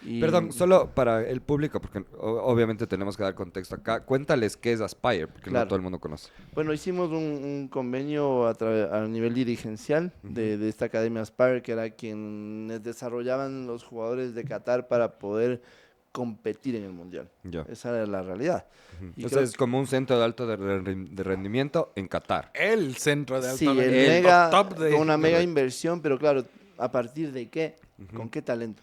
S7: Y-
S6: Perdón, solo para el público, porque obviamente tenemos que dar contexto acá. Cuéntales qué es Aspire, porque
S7: Claro.
S6: no todo el mundo conoce.
S7: Bueno, hicimos un convenio a nivel dirigencial de esta academia Aspire, que era quienes desarrollaban los jugadores de Qatar para poder competir en el Mundial.
S6: Ya.
S7: Esa era la realidad. Y
S6: Entonces
S7: creo
S6: es como un centro de alto de rendimiento en Qatar.
S5: El centro de alto
S7: Sí, el
S5: rendimiento,
S7: mega,
S5: top de-
S7: con una mega
S5: de-
S7: inversión, pero claro, ¿a partir de qué? ¿Con qué talento?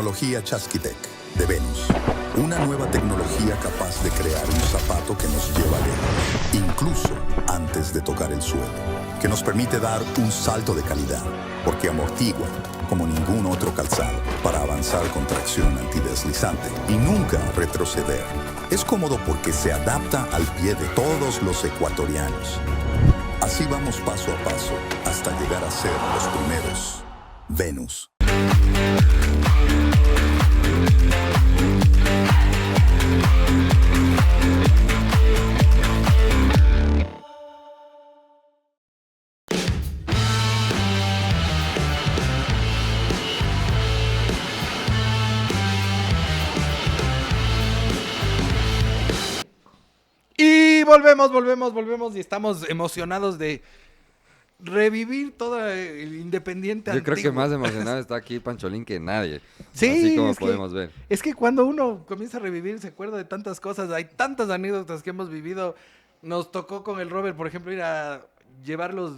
S4: Tecnología Chasquitec de Venus. Una nueva tecnología capaz de crear un zapato que nos lleva lejos, incluso antes de tocar el suelo. Que nos permite dar un salto de calidad, porque amortigua como ningún otro calzado para avanzar con tracción antideslizante y nunca retroceder. Es cómodo porque se adapta al pie de todos los ecuatorianos. Así vamos paso a paso hasta llegar a ser los primeros. Venus.
S5: Y volvemos y estamos emocionados de revivir todo el Independiente
S6: Yo creo que
S5: antiguo.
S6: más emocionado está aquí Pancholín que nadie.
S5: Sí,
S6: Así como
S5: es que-
S6: podemos ver.
S5: Es que cuando uno comienza a revivir se acuerda de tantas cosas, hay tantas anécdotas que hemos vivido. Nos tocó con el Robert, por ejemplo, ir a llevar los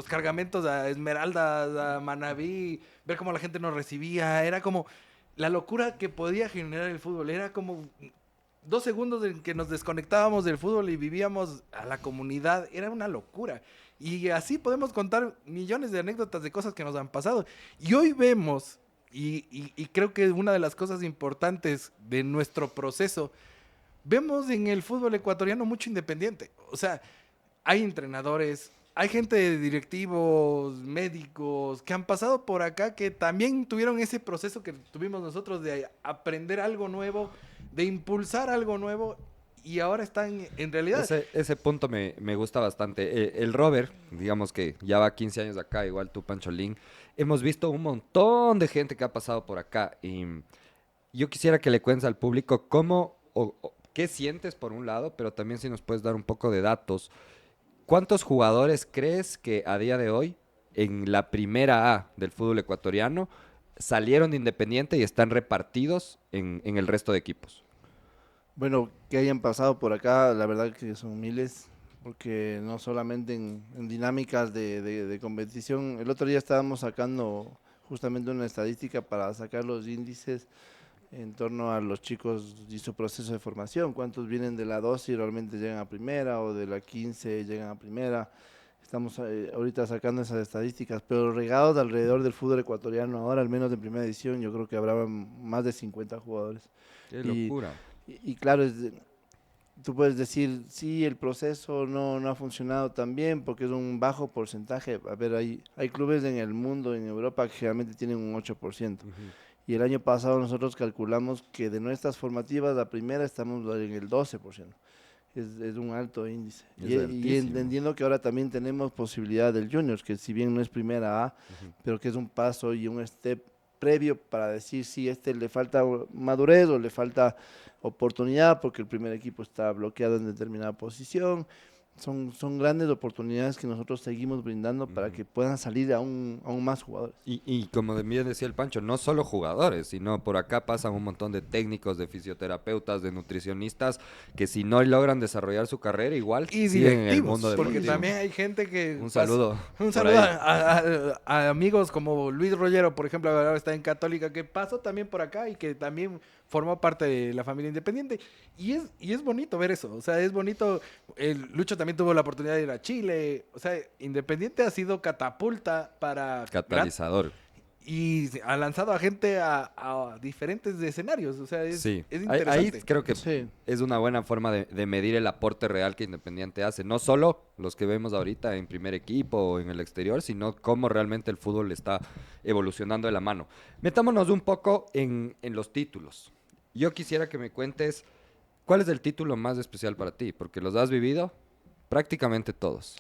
S5: cargamentos a Esmeraldas, a Manabí, ver cómo la gente nos recibía. Era como la locura que podía generar el fútbol. Era como 2 segundos en que nos desconectábamos del fútbol y vivíamos a la comunidad. Era una locura. Y así podemos contar millones de anécdotas de cosas que nos han pasado. Y hoy vemos, y creo que una de las cosas importantes de nuestro proceso, vemos en el fútbol ecuatoriano mucho independiente. O sea, hay entrenadores, hay gente de directivos, médicos, que han pasado por acá, que también tuvieron ese proceso que tuvimos nosotros de aprender algo nuevo, de impulsar algo nuevo, y ahora están en realidad...
S6: Ese punto me gusta bastante. El Robert, digamos que ya va 15 años acá, igual tú, Pancholín. Hemos visto un montón de gente que ha pasado por acá. Y yo quisiera que le cuentes al público cómo o qué sientes por un lado, pero también si nos puedes dar un poco de datos. ¿Cuántos jugadores crees que a día de hoy, en la primera A del fútbol ecuatoriano, salieron de Independiente y están repartidos en el resto de equipos?
S7: Bueno, que hayan pasado por acá, la verdad que son miles, porque no solamente en dinámicas de competición. El otro día estábamos sacando justamente una estadística para sacar los índices en torno a los chicos y su proceso de formación, cuántos vienen de la 12 y realmente llegan a primera, o de la 15 llegan a primera. Estamos ahorita sacando esas estadísticas, pero regados alrededor del fútbol ecuatoriano ahora, al menos en primera edición, yo creo que habrá más de 50 jugadores.
S6: ¡Qué
S7: Y-
S6: locura!
S7: Y claro, tú puedes decir, sí, el proceso no ha funcionado tan bien porque es un bajo porcentaje. A ver, hay clubes en el mundo, en Europa, que generalmente tienen un 8%. Y el año pasado nosotros calculamos que de nuestras formativas, la primera estamos en el 12%. Es un alto índice.
S6: Es
S7: Y
S6: altísimo.
S7: entendiendo que ahora también tenemos posibilidad del Juniors, que si bien no es primera A, pero que es un paso y un step previo para decir si le falta madurez o le falta oportunidad porque el primer equipo está bloqueado en determinada posición. Son grandes oportunidades que nosotros seguimos brindando para que puedan salir aún más jugadores.
S6: Y como bien decía el Pancho, no solo jugadores, sino por acá pasan un montón de técnicos, de fisioterapeutas, de nutricionistas, que si no logran desarrollar su carrera, igual
S5: Y
S6: siguen en el
S5: directivos,
S6: mundo
S5: porque
S6: deportivo.
S5: también hay gente que...
S6: Un saludo.
S5: Un
S6: por
S5: saludo
S6: ahí.
S5: a amigos como Luis Rollero, por ejemplo, ahora está en Católica, que pasó también por acá y que también formó parte de la familia independiente. Y es bonito ver eso. O sea, es bonito. El Lucho también tuvo la oportunidad de ir a Chile. O sea, Independiente ha sido catapulta para...
S6: Catalizador.
S5: Y ha lanzado a gente a diferentes escenarios. O sea, es
S6: Sí,
S5: es
S6: ahí
S5: interesante.
S6: creo que
S7: Sí.
S6: es una buena forma de medir el aporte real que Independiente hace. No solo los que vemos ahorita en primer equipo o en el exterior, sino cómo realmente el fútbol está evolucionando de la mano. Metámonos un poco en los títulos. Yo quisiera que me cuentes cuál es el título más especial para ti, porque los has vivido prácticamente todos.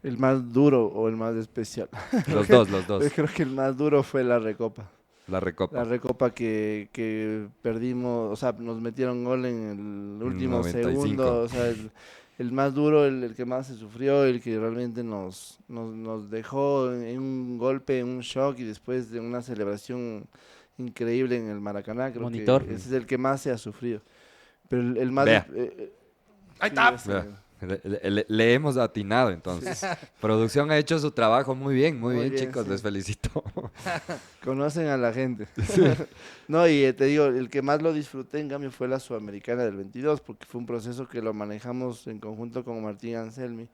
S7: El más duro o el más especial.
S6: Los dos, los dos.
S7: Yo creo que el más duro fue la Recopa.
S6: La recopa.
S7: La Recopa que perdimos, o sea, nos metieron gol en el último
S6: 95.
S7: segundo. O sea, el más duro, el que más se sufrió, el que realmente nos dejó en un golpe, en un shock y después de una celebración increíble en el Maracaná. Creo
S8: Monitor.
S7: que ese es el que más se ha sufrido. Pero el más...
S6: Vea.
S5: Ahí está.
S7: sí,
S6: Vea. Le hemos atinado entonces. Producción ha hecho su trabajo muy bien, muy bien,
S7: bien,
S6: chicos,
S7: sí.
S6: les felicito.
S7: Conocen a la gente. No, y te digo, el que más lo disfruté en cambio fue la Sudamericana del 22, porque fue un proceso que lo manejamos en conjunto con Martín Anselmi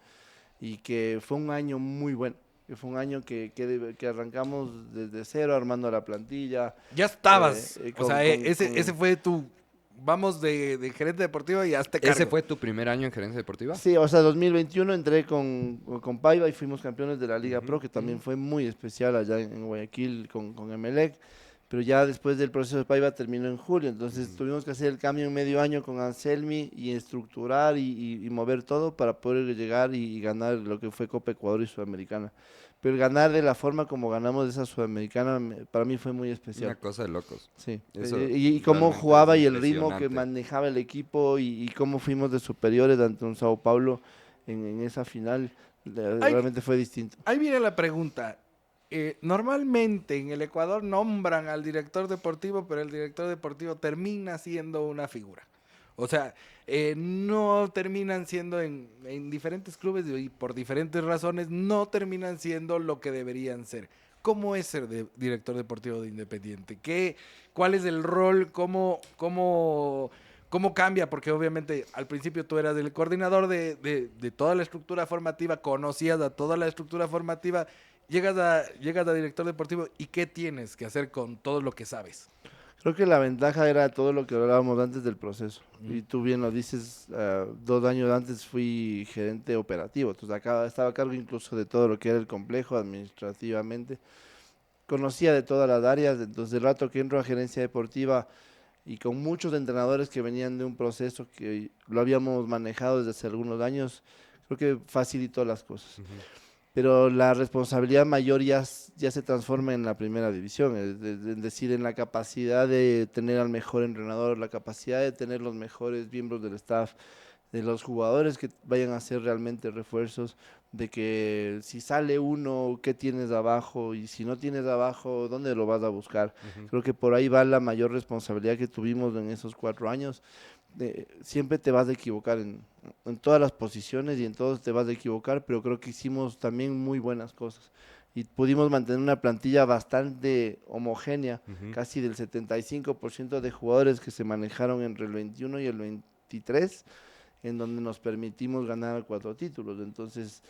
S7: y que fue un año muy bueno. Que fue un año que arrancamos desde cero armando la plantilla.
S5: Ya estabas. O sea,
S7: con-
S5: ese fue tu. Vamos de gerente deportivo y hazte cargo.
S6: ¿Ese fue tu primer año en gerencia deportiva?
S7: Sí, o sea, 2021 entré con Paiva y fuimos campeones de la Liga Pro, que también fue muy especial allá en Guayaquil con Emelec, pero ya después del proceso de Paiva terminó en julio, entonces tuvimos que hacer el cambio en medio año con Anselmi y estructurar y mover todo para poder llegar y ganar lo que fue Copa Ecuador y Sudamericana. Pero el ganar de la forma como ganamos esa Sudamericana para mí fue muy especial.
S6: Una cosa de locos.
S7: Sí,
S6: Eso
S7: y cómo
S6: realmente
S7: jugaba
S6: es
S7: y el ritmo que
S6: impresionante.
S7: manejaba el equipo y cómo fuimos de superiores ante un Sao Paulo en esa final, realmente fue distinto.
S5: Ahí viene la pregunta. Normalmente en el Ecuador nombran al director deportivo, pero el director deportivo termina siendo una figura. O sea, no terminan siendo en diferentes clubes y por diferentes razones no terminan siendo lo que deberían ser. ¿Cómo es ser director deportivo de Independiente? ¿Cuál es el rol? ¿Cómo cambia? Porque obviamente al principio tú eras el coordinador de toda la estructura formativa, conocías a toda la estructura formativa, llegas a director deportivo y ¿qué tienes que hacer con todo lo que sabes?
S7: Creo que la ventaja era todo lo que hablábamos antes del proceso. Y tú bien lo dices, 2 años antes fui gerente operativo, entonces acá estaba a cargo incluso de todo lo que era el complejo administrativamente. Conocía de todas las áreas, entonces el rato que entro a gerencia deportiva y con muchos entrenadores que venían de un proceso que lo habíamos manejado desde hace algunos años, creo que facilitó las cosas. Pero la responsabilidad mayor ya se transforma en la primera división, es decir, en la capacidad de tener al mejor entrenador, la capacidad de tener los mejores miembros del staff, de los jugadores que vayan a ser realmente refuerzos, de que si sale uno, ¿qué tienes abajo? Y si no tienes abajo, ¿dónde lo vas a buscar? Creo que por ahí va la mayor responsabilidad que tuvimos en esos 4 años. Siempre te vas a equivocar en todas las posiciones y en todos te vas a equivocar, pero creo que hicimos también muy buenas cosas y pudimos mantener una plantilla bastante homogénea, casi del 75% de jugadores que se manejaron entre el 21 y el 23, en donde nos permitimos ganar 4 títulos, entonces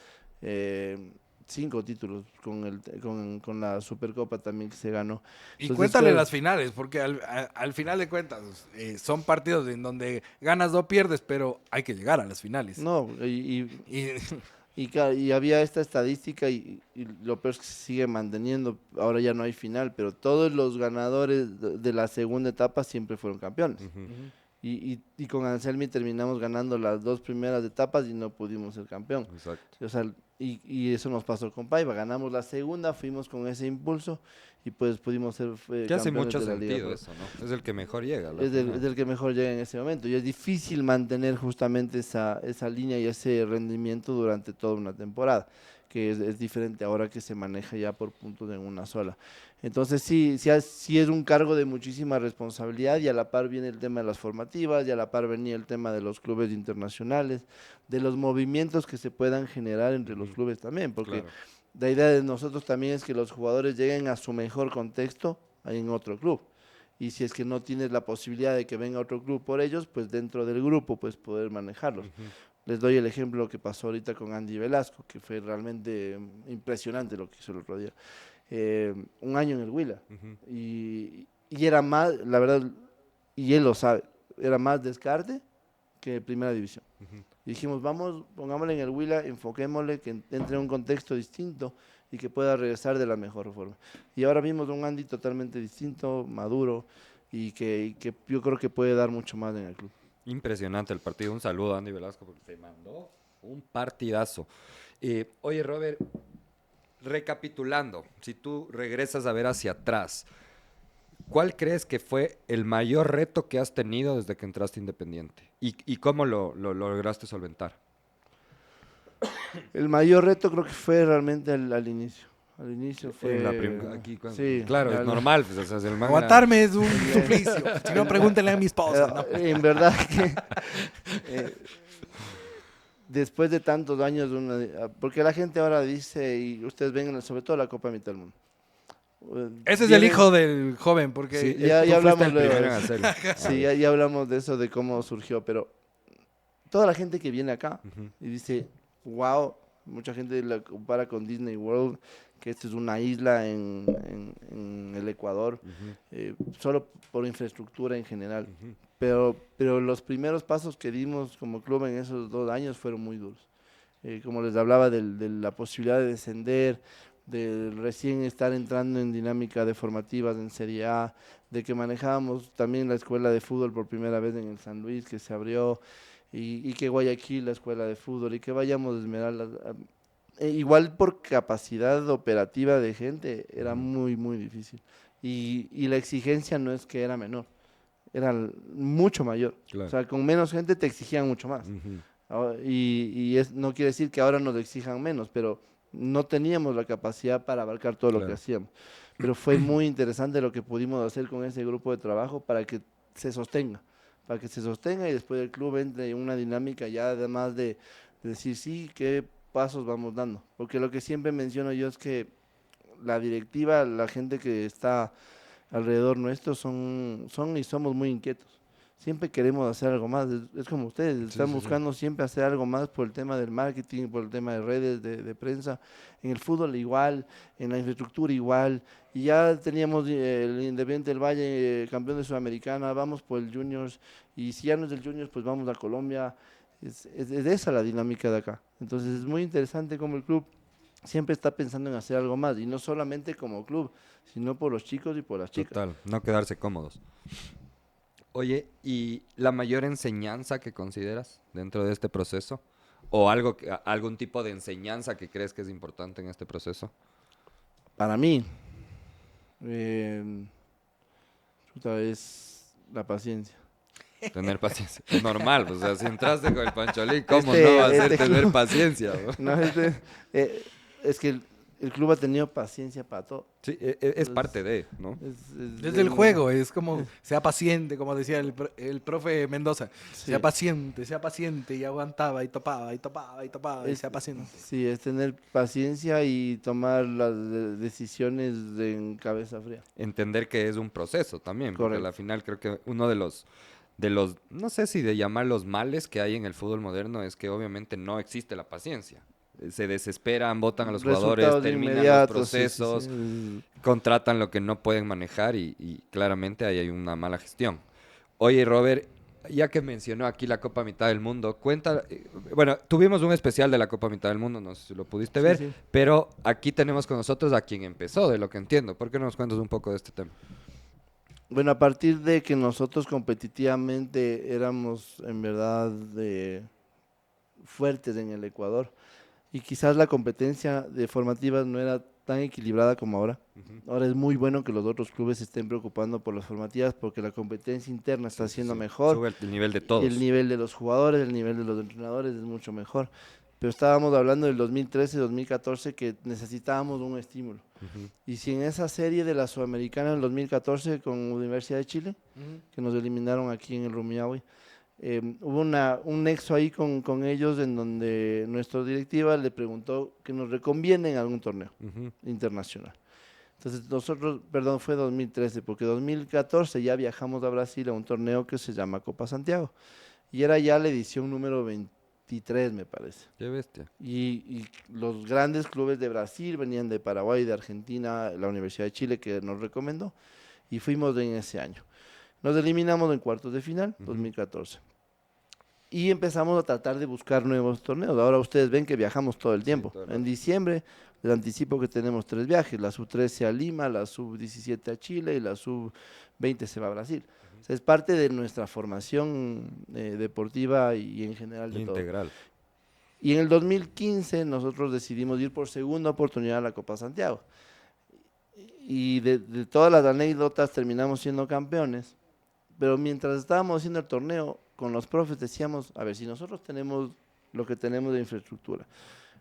S7: 5 títulos con la Supercopa también que se ganó.
S5: Y
S7: Entonces,
S5: cuéntale
S7: fue-
S5: las finales, porque al final de cuentas son partidos en donde ganas o pierdes, pero hay que llegar a las finales.
S7: No,
S5: Y-
S7: y había esta estadística y lo peor es que se sigue manteniendo, ahora ya no hay final, pero todos los ganadores de la segunda etapa siempre fueron campeones. Y con Anselmi terminamos ganando las 2 primeras etapas y no pudimos ser campeón.
S6: Exacto.
S7: O sea, y eso nos pasó con Paiva, ganamos la segunda, fuimos con ese impulso y pues pudimos ser
S6: Que hace
S7: campeones
S6: mucho
S7: de la Liga
S6: sentido
S7: Pro.
S6: eso, ¿no? Es el que mejor llega. a la
S7: Es
S6: final.
S7: del que mejor llega en ese momento. Y es difícil mantener justamente esa línea y ese rendimiento durante toda una temporada, que es diferente ahora que se maneja ya por puntos en una sola. Entonces sí es un cargo de muchísima responsabilidad y a la par viene el tema de las formativas y a la par venía el tema de los clubes internacionales, de los movimientos que se puedan generar entre los clubes también, porque
S6: Claro.
S7: la idea de nosotros también es que los jugadores lleguen a su mejor contexto en otro club. Y si es que no tienes la posibilidad de que venga otro club por ellos, pues dentro del grupo pues poder manejarlos. Les doy el ejemplo que pasó ahorita con Andy Velasco, que fue realmente impresionante lo que hizo el otro día. 1 año en el Huila. Y era más, la verdad, y él lo sabe, era más descarte que primera división. Y dijimos, vamos, pongámosle en el Huila, enfoquémosle, que entre en un contexto distinto y que pueda regresar de la mejor forma. Y ahora vimos un Andy totalmente distinto, maduro, y que yo creo que puede dar mucho más en el club.
S6: Impresionante el partido. Un saludo a Andy Velasco porque se mandó un partidazo. Oye, Robert, recapitulando, si tú regresas a ver hacia atrás, ¿cuál crees que fue el mayor reto que has tenido desde que entraste a Independiente? ¿Y cómo lo lograste solventar?
S7: El mayor reto creo que fue realmente al inicio. Al inicio fue... Sí,
S6: claro, es normal. Pues, o sea, el man era-
S5: Aguantarme es un suplicio. Si no, pregúntenle a mi esposa. ¿no?
S7: En verdad que después de tantos años, porque la gente ahora dice, y ustedes ven sobre todo la Copa Mitad del Mundo.
S5: Ese es el hijo del joven, porque
S7: Sí,
S6: Tú
S7: ya
S6: fuiste
S7: hablamos
S6: el primero en hacerlo.
S7: Sí, ya hablamos de eso, de cómo surgió, pero toda la gente que viene acá y dice, wow, mucha gente la compara con Disney World, que esto es una isla en el Ecuador, solo por infraestructura en general. Pero los primeros pasos que dimos como club en esos 2 años fueron muy duros. Como les hablaba de la posibilidad de descender, de recién estar entrando en dinámica de formativas en Serie A, de que manejábamos también la escuela de fútbol por primera vez en el San Luis, que se abrió, y que Guayaquil la escuela de fútbol, y que vayamos a Esmeraldas. Igual por capacidad operativa de gente, era muy, muy difícil. Y la exigencia no es que era menor, era mucho mayor.
S6: Claro.
S7: O sea, con menos gente te exigían mucho más. No quiere decir que ahora nos exijan menos, pero no teníamos la capacidad para abarcar todo lo que
S6: Claro.
S7: hacíamos. Pero fue muy interesante lo que pudimos hacer con ese grupo de trabajo para que se sostenga. Y después el club entre en una dinámica ya además de decir sí, qué pasos vamos dando. Porque lo que siempre menciono yo es que la directiva, la gente que está alrededor nuestro son y somos muy inquietos. Siempre queremos hacer algo más, es como ustedes, están buscando siempre hacer algo más por el tema del marketing, por el tema de redes, de prensa, en el fútbol igual, en la infraestructura igual, y ya teníamos el Independiente del Valle, campeón de Sudamericana, vamos por el Juniors, y si ya no es el Juniors, pues vamos a Colombia, es esa la dinámica de acá. Entonces es muy interesante como el club siempre está pensando en hacer algo más, y no solamente como club, sino por los chicos y por las chicas.
S6: Total, no quedarse cómodos. Oye, ¿y la mayor enseñanza que consideras dentro de este proceso? ¿O algún tipo de enseñanza que crees que es importante en este proceso?
S7: Para mí, es la paciencia.
S6: Tener paciencia. Es normal, pues, o sea, si entraste con el Pancholín, ¿cómo
S7: Este-
S6: no va a ser
S7: este
S6: tener
S7: club-
S6: paciencia? ¿No?
S7: No, es que el club ha tenido paciencia para todo.
S6: Sí, es parte de, ¿no?
S5: desde el juego, es como, sea paciente, como decía el profe Mendoza,
S7: Sí.
S5: sea paciente, y aguantaba, y topaba, y sea paciente.
S7: Sí, es tener paciencia y tomar las decisiones en cabeza fría.
S6: Entender que es un proceso también, porque
S7: Correcto.
S6: al final creo que uno de los, no sé si de llamar los males que hay en el fútbol moderno es que obviamente no existe la paciencia. Se desesperan, botan a los jugadores,
S7: Resultados
S6: terminan
S7: inmediatos,
S6: los
S7: sí, sí,
S6: procesos,
S7: sí.
S6: contratan lo que no pueden manejar y claramente ahí hay una mala gestión. Oye, Robert, ya que mencionó aquí la Copa Mitad del Mundo, bueno, tuvimos un especial de la Copa Mitad del Mundo, no sé si lo pudiste
S7: Sí,
S6: ver,
S7: sí.
S6: pero aquí tenemos con nosotros a quien empezó, de lo que entiendo. ¿Por qué no nos cuentas un poco de este tema?
S7: Bueno, a partir de que nosotros competitivamente éramos en verdad fuertes en el Ecuador y quizás la competencia de formativas no era tan equilibrada como ahora. Ahora es muy bueno que los otros clubes se estén preocupando por las formativas porque la competencia interna está siendo mejor.
S6: Sube el nivel de todos.
S7: El nivel de los jugadores, el nivel de los entrenadores es mucho mejor. Pero estábamos hablando del 2013, 2014 que necesitábamos un estímulo. Y si en esa serie de la Sudamericana en el 2014 con Universidad de Chile, que nos eliminaron aquí en el Rumiñahui, hubo un nexo ahí con ellos en donde nuestra directiva le preguntó que nos reconviene en algún torneo internacional. Entonces nosotros, perdón, fue 2013, porque 2014 ya viajamos a Brasil a un torneo que se llama Copa Santiago. Y era ya la edición número 23, me parece.
S6: Qué bestia.
S7: Y los grandes clubes de Brasil venían de Paraguay, de Argentina, la Universidad de Chile que nos recomendó, y fuimos en ese año. Nos eliminamos en cuartos de final, 2014. Y empezamos a tratar de buscar nuevos torneos. Ahora ustedes ven que viajamos todo el tiempo.
S6: todo el
S7: En diciembre les anticipo que tenemos 3 viajes, la sub-13 a Lima, la sub-17 a Chile y la sub-20 se va a Brasil. O sea, es parte de nuestra formación deportiva y en general de todo.
S6: Integral.
S7: Y en el 2015 nosotros decidimos ir por segunda oportunidad a la Copa Santiago. Y de todas las anécdotas terminamos siendo campeones. Pero mientras estábamos haciendo el torneo, con los profes decíamos, a ver, si nosotros tenemos lo que tenemos de infraestructura,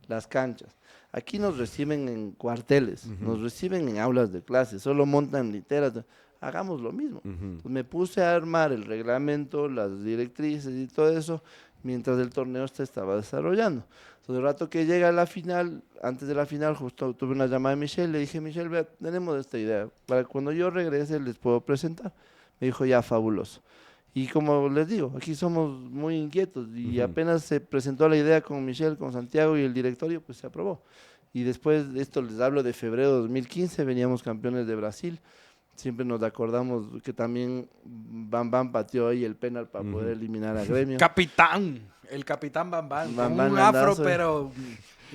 S7: las canchas, aquí nos reciben en cuarteles, nos reciben en aulas de clase, solo montan literas, hagamos lo mismo. Pues me puse a armar el reglamento, las directrices y todo eso, mientras el torneo se estaba desarrollando. Entonces, el rato que llega a la final, antes de la final, justo tuve una llamada de Michelle, le dije, Michelle, vea, tenemos esta idea, para cuando yo regrese les puedo presentar. Me dijo, ya, fabuloso. Y como les digo, aquí somos muy inquietos y apenas se presentó la idea con Michelle, con Santiago y el directorio, pues se aprobó. Y después de esto les hablo de febrero de 2015, veníamos campeones de Brasil. Siempre nos acordamos que también Bam Bam pateó ahí el penal para poder eliminar a Gremio.
S5: Capitán, el capitán Bam Bam,
S7: Bam
S5: con
S7: Bam
S5: un afro,
S7: Landazo.
S5: pero...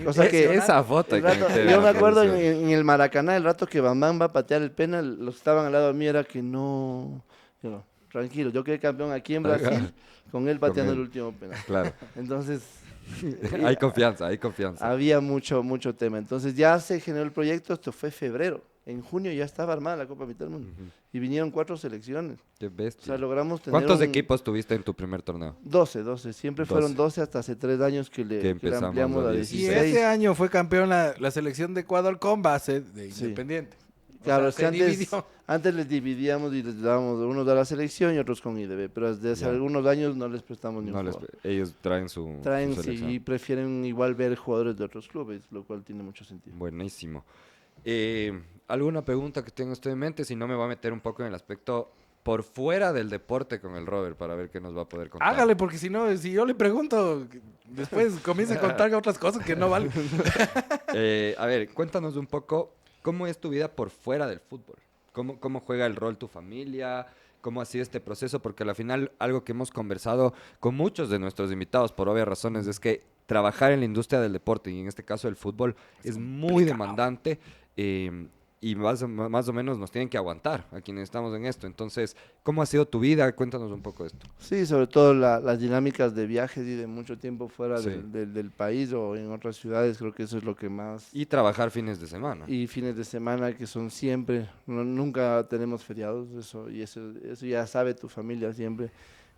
S7: O sea que
S6: esa foto hay
S7: el
S6: que
S7: rato-
S6: meter en
S7: yo me
S6: la
S7: acuerdo
S6: producción.
S7: en el Maracaná, el rato que Bam Bam va a patear el penal, los que estaban al lado de mí era que no, yo, tranquilo, yo quedé campeón aquí en Brasil con él pateando
S6: él.
S7: el último penal.
S6: Claro.
S7: Entonces,
S6: Hay confianza, hay confianza.
S7: había mucho tema. Entonces ya se generó el proyecto, esto fue febrero. En junio ya estaba armada la Copa Mitad del Mundo. Y vinieron 4 selecciones.
S6: Qué
S7: O
S6: bestia.
S7: sea, logramos tener
S6: ¿Cuántos
S7: un-
S6: equipos tuviste en tu primer torneo?
S7: 12. Siempre fueron
S6: 12.
S7: 12 hasta hace 3 años que le
S6: empezamos
S7: ampliamos
S6: a
S7: a
S6: 16.
S5: Y
S7: 16.
S5: ese año fue campeón la selección de Ecuador con base de
S7: Sí.
S5: Independiente. O
S7: Claro,
S5: sea,
S7: es que
S5: se
S7: antes,
S5: dividió.
S7: antes les dividíamos y les dábamos unos a la selección y otros con IDB, pero desde hace
S6: Ya.
S7: algunos años no les prestamos ni un
S6: No les-
S7: jugador.
S6: ellos traen su
S7: Traen,
S6: su
S7: sí,
S6: selección.
S7: y prefieren igual ver jugadores de otros clubes, lo cual tiene mucho sentido.
S6: Buenísimo. ¿Alguna pregunta que tenga usted en mente? Si no, me voy a meter un poco en el aspecto por fuera del deporte con el Robert para ver qué nos va a poder contar.
S5: Hágale, porque si no, si yo le pregunto, después comienza a contar otras cosas que no valen.
S6: A ver, cuéntanos un poco cómo es tu vida por fuera del fútbol. ¿Cómo juega el rol tu familia? ¿Cómo ha sido este proceso? Porque al final algo que hemos conversado con muchos de nuestros invitados, por obvias razones, es que trabajar en la industria del deporte, y en este caso el fútbol, es muy demandante y más o menos nos tienen que aguantar a quienes estamos en esto. Entonces, ¿cómo ha sido tu vida? Cuéntanos un poco de esto.
S7: Sí, sobre todo las dinámicas de viajes y de mucho tiempo fuera
S6: Sí.
S7: del país o en otras ciudades, creo que eso es lo que más...
S6: Y trabajar fines de semana.
S7: Y fines de semana que son siempre, nunca tenemos feriados, eso ya sabe tu familia siempre.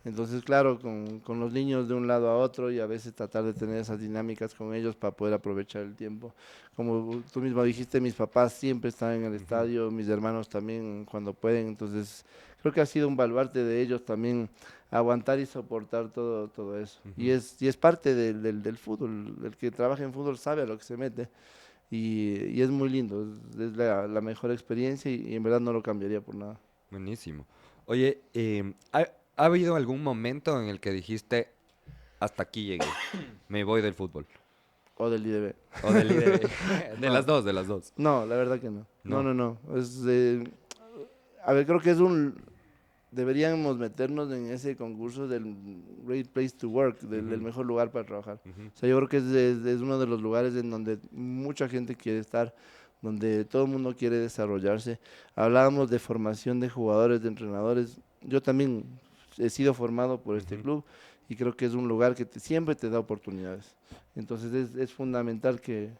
S7: Entonces, claro, con los niños de un lado a otro y a veces tratar de tener esas dinámicas con ellos para poder aprovechar el tiempo. Como tú mismo dijiste, mis papás siempre están en el estadio, mis hermanos también cuando pueden, entonces creo que ha sido un baluarte de ellos también aguantar y soportar todo eso. Y es parte del fútbol, el que trabaja en fútbol sabe a lo que se mete. Y es muy lindo, es la mejor experiencia y en verdad no lo cambiaría por nada.
S6: Buenísimo. Oye, ¿ha habido algún momento en el que dijiste, hasta aquí llegué, me voy del fútbol?
S7: O del IDB.
S6: O del de las dos, de las dos.
S7: No, la verdad que no.
S6: No.
S7: No. A ver, creo que deberíamos meternos en ese concurso del Great Place to Work, del mejor lugar para trabajar. O sea, yo creo que es uno de los lugares en donde mucha gente quiere estar, donde todo el mundo quiere desarrollarse. Hablábamos de formación de jugadores, de entrenadores. Yo también he sido formado por este club y creo que es un lugar que siempre te da oportunidades. Entonces es fundamental que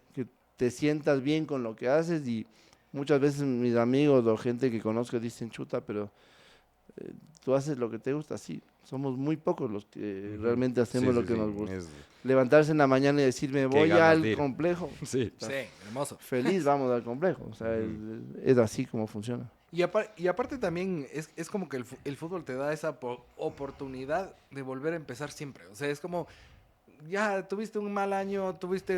S7: te sientas bien con lo que haces y muchas veces mis amigos o gente que conozco dicen, chuta, pero tú haces lo que te gusta. Sí, somos muy pocos los que realmente hacemos lo que nos gusta. Levantarse en la mañana y decirme, voy
S6: ganas
S7: al
S6: de ir.
S7: complejo.
S6: Sí.
S5: Sí, hermoso.
S7: Feliz, vamos al complejo. O sea, es así como funciona.
S5: Y aparte también es como que el fútbol te da esa oportunidad de volver a empezar siempre. O sea, es como, ya tuviste un mal año, tuviste,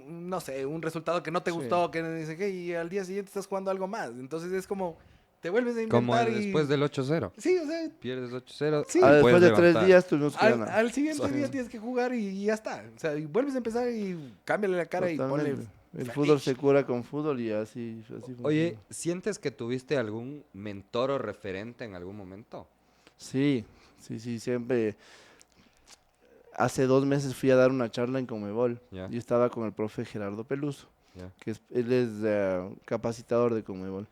S5: no sé, un resultado que no te
S7: Sí.
S5: gustó, que dice que y al día siguiente estás jugando algo más. Entonces es como, te vuelves a
S6: Como
S5: inventar y...
S6: después del 8-0.
S5: Sí, o sea,
S6: Pierdes 8-0.
S5: Sí.
S7: Después
S6: puedes
S7: de 3
S6: levantar.
S7: días tuvimos que ganar.
S5: al siguiente día tienes que jugar y ya está. O sea, y vuelves a empezar y cámbiale la cara y ponle...
S7: Totalmente. El
S5: feliz.
S7: fútbol se cura con fútbol y así funciona.
S6: Oye, ¿sientes que tuviste algún mentor o referente en algún momento?
S7: Sí, siempre. Hace 2 meses fui a dar una charla en Conmebol
S6: Ya.
S7: y estaba con el profe Gerardo Peluso,
S6: Ya.
S7: él es capacitador de Conmebol.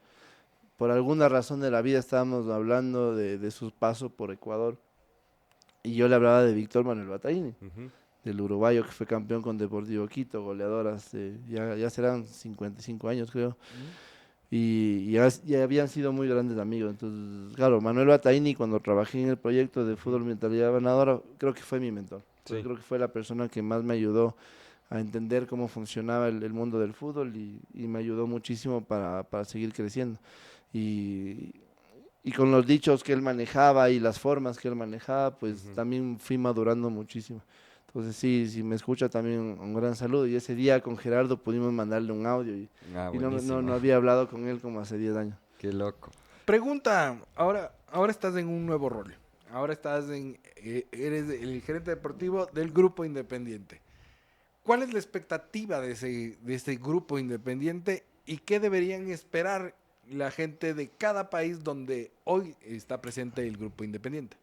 S7: Por alguna razón de la vida estábamos hablando de su paso por Ecuador y yo le hablaba de Víctor Manuel Bataini,
S6: Ujú.
S7: del uruguayo que fue campeón con Deportivo Quito, goleador hace, ya serán 55 años creo. Y ya habían sido muy grandes amigos. Entonces, claro, Manuel Bataini, cuando trabajé en el proyecto de Fútbol Mentalidad Ganadora, creo que fue mi mentor.
S6: Sí.
S7: Creo que fue la persona que más me ayudó a entender cómo funcionaba el mundo del fútbol y me ayudó muchísimo para seguir creciendo. Y y con los dichos que él manejaba y las formas que él manejaba, pues también fui madurando muchísimo. Entonces sí, si me escucha también un gran saludo. Y ese día con Gerardo pudimos mandarle un audio y
S6: Buenísimo.
S7: no había hablado con él como hace 10 años.
S6: Qué loco.
S5: Pregunta, ahora estás en un nuevo rol. Ahora eres el gerente deportivo del Grupo Independiente. ¿Cuál es la expectativa de ese Grupo Independiente y qué deberían esperar la gente de cada país donde hoy está presente el Grupo Independiente?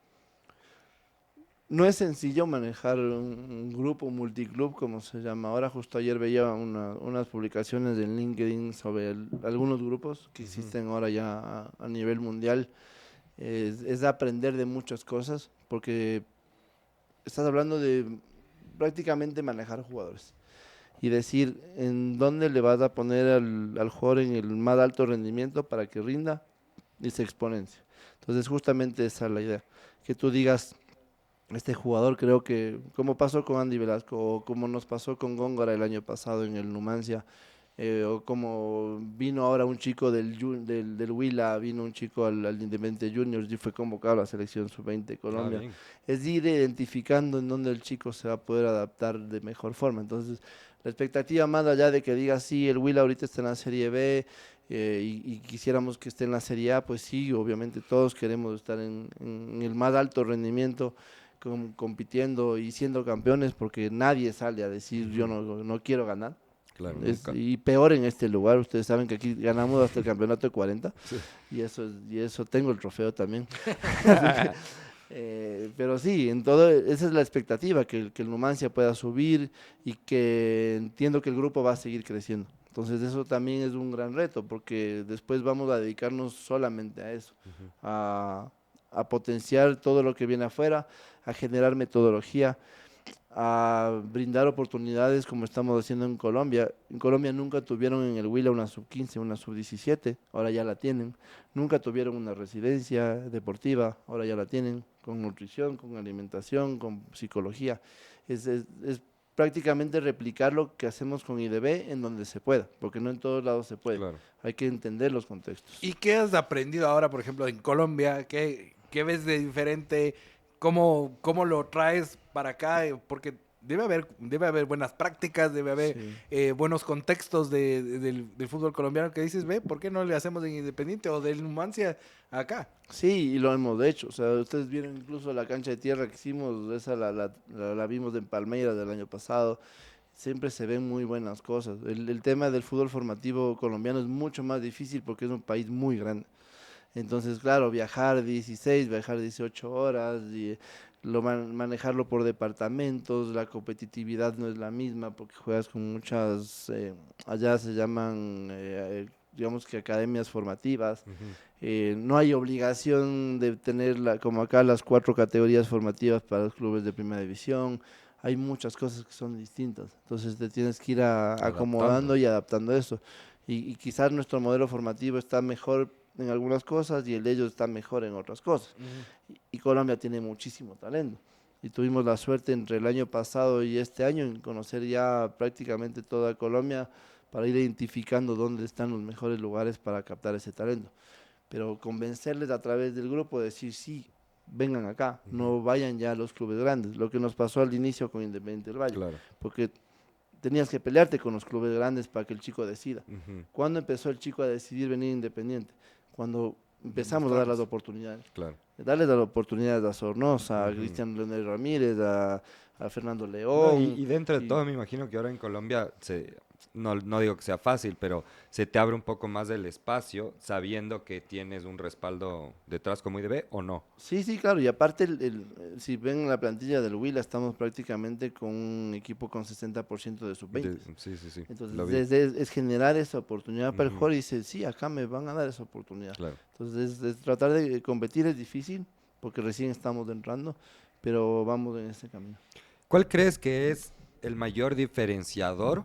S7: No es sencillo manejar un grupo, un multiclub, como se llama ahora. Justo ayer veía unas publicaciones en LinkedIn sobre algunos grupos que existen ahora ya a nivel mundial. Es aprender de muchas cosas, porque estás hablando de prácticamente manejar jugadores y decir en dónde le vas a poner al jugador en el más alto rendimiento para que rinda y se exponencia. Entonces justamente esa es la idea, que tú digas, este jugador creo que, como pasó con Andy Velasco, o como nos pasó con Góngora el año pasado en el Numancia, o como vino ahora un chico del Huila, vino un chico al Independiente Juniors y fue convocado a la selección sub-20 de Colombia.
S6: bien.
S7: Es ir identificando en dónde el chico se va a poder adaptar de mejor forma. Entonces, la expectativa más allá de que diga, sí, el Huila ahorita está en la Serie B y quisiéramos que esté en la Serie A, pues sí, obviamente todos queremos estar en el más alto rendimiento, compitiendo y siendo campeones, porque nadie sale a decir yo no quiero ganar.
S6: Claro,
S7: Y peor en este lugar, ustedes saben que aquí ganamos hasta el campeonato de 40 y eso tengo el trofeo también. Pero sí, en todo, esa es la expectativa, que el Numancia pueda subir y que entiendo que el grupo va a seguir creciendo. Entonces eso también es un gran reto, porque después vamos a dedicarnos solamente a eso, a potenciar todo lo que viene afuera, a generar metodología, a brindar oportunidades como estamos haciendo en Colombia. En Colombia nunca tuvieron en el Huila una sub-15, una sub-17, ahora ya la tienen. Nunca tuvieron una residencia deportiva, ahora ya la tienen, con nutrición, con alimentación, con psicología. Es prácticamente replicar lo que hacemos con IDB en donde se pueda, porque no en todos lados se puede.
S6: Claro.
S7: Hay que entender los contextos.
S5: ¿Y qué has aprendido ahora, por ejemplo, en Colombia? ¿Qué ves de diferente? ¿Cómo lo traes para acá? Porque debe haber buenas prácticas, debe haber buenos contextos del fútbol colombiano que dices, ¿por qué no le hacemos en Independiente o del Numancia acá?
S7: Sí, y lo hemos hecho. O sea, ustedes vieron incluso la cancha de tierra que hicimos, esa la vimos en Palmeiras del año pasado. Siempre se ven muy buenas cosas. El tema del fútbol formativo colombiano es mucho más difícil porque es un país muy grande. Entonces, claro, viajar 16, viajar 18 horas, y manejarlo por departamentos, la competitividad no es la misma porque juegas con muchas, allá se llaman, digamos que academias formativas. No hay obligación de tener, como acá, las 4 categorías formativas para los clubes de primera división. Hay muchas cosas que son distintas, entonces te tienes que ir acomodando y adaptando eso. Y quizás nuestro modelo formativo está mejor en algunas cosas y el de ellos está mejor en otras cosas. Y Colombia tiene muchísimo talento. Y tuvimos la suerte entre el año pasado y este año en conocer ya prácticamente toda Colombia para ir identificando dónde están los mejores lugares para captar ese talento. Pero convencerles a través del grupo, decir sí, vengan acá, no vayan ya a los clubes grandes. Lo que nos pasó al inicio con Independiente del Valle.
S6: Claro.
S7: Porque tenías que pelearte con los clubes grandes para que el chico decida. ¿Cuándo empezó el chico a decidir venir Independiente? Cuando empezamos a dar las oportunidades.
S6: Claro.
S7: Darles las oportunidades a Sornosa, a Cristian Leonel Ramírez, a Fernando León.
S6: Y dentro de todo, me imagino que ahora en Colombia, no digo que sea fácil, pero se te abre un poco más el espacio sabiendo que tienes un respaldo detrás como IDB o no.
S7: Sí, claro. Y aparte, si ven la plantilla del Huila, estamos prácticamente con un equipo con 60% de sub-20.
S6: Sí.
S7: Entonces, es generar esa oportunidad para el jugador y dice, sí, acá me van a dar esa oportunidad.
S6: Claro.
S7: Entonces, tratar de competir es difícil porque recién estamos entrando, pero vamos en ese camino.
S6: ¿Cuál crees que es el mayor diferenciador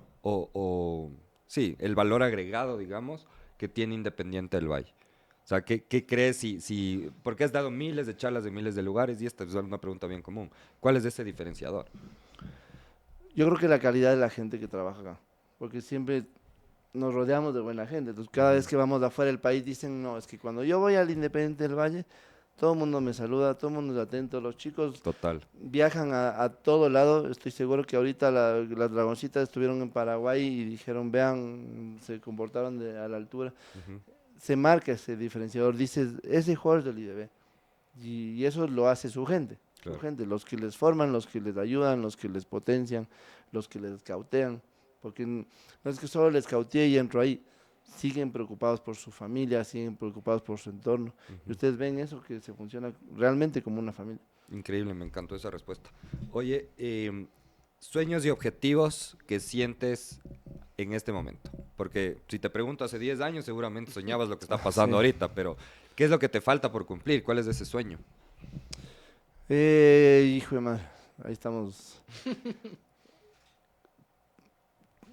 S6: sí, el valor agregado, digamos, que tiene Independiente del Valle? O sea, ¿qué crees porque has dado miles de charlas de miles de lugares y esta es una pregunta bien común? ¿Cuál es ese diferenciador?
S7: Yo creo que la calidad de la gente que trabaja acá, porque siempre nos rodeamos de buena gente. Entonces, cada vez que vamos de afuera del país dicen, no, es que cuando yo voy al Independiente del Valle, todo el mundo me saluda, todo el mundo es atento, los chicos
S6: Total.
S7: viajan a todo lado. Estoy seguro que ahorita las Dragoncitas estuvieron en Paraguay y dijeron, vean, se comportaron a la altura. Se marca ese diferenciador, dices, ese jugador es del IDB. Y eso lo hace su gente,
S6: Claro.
S7: su gente, los que les forman, los que les ayudan, los que les potencian, los que les cautean. Porque no es que solo les cauteé y entro ahí. Siguen preocupados por su familia, siguen preocupados por su entorno. Y ustedes ven eso, que se funciona realmente como una familia.
S6: Increíble, me encantó esa respuesta. Oye, sueños y objetivos que sientes en este momento. Porque si te pregunto hace 10 años, seguramente soñabas lo que está pasando ahorita, pero ¿qué es lo que te falta por cumplir? ¿Cuál es ese sueño?
S7: Hijo de madre, ahí estamos.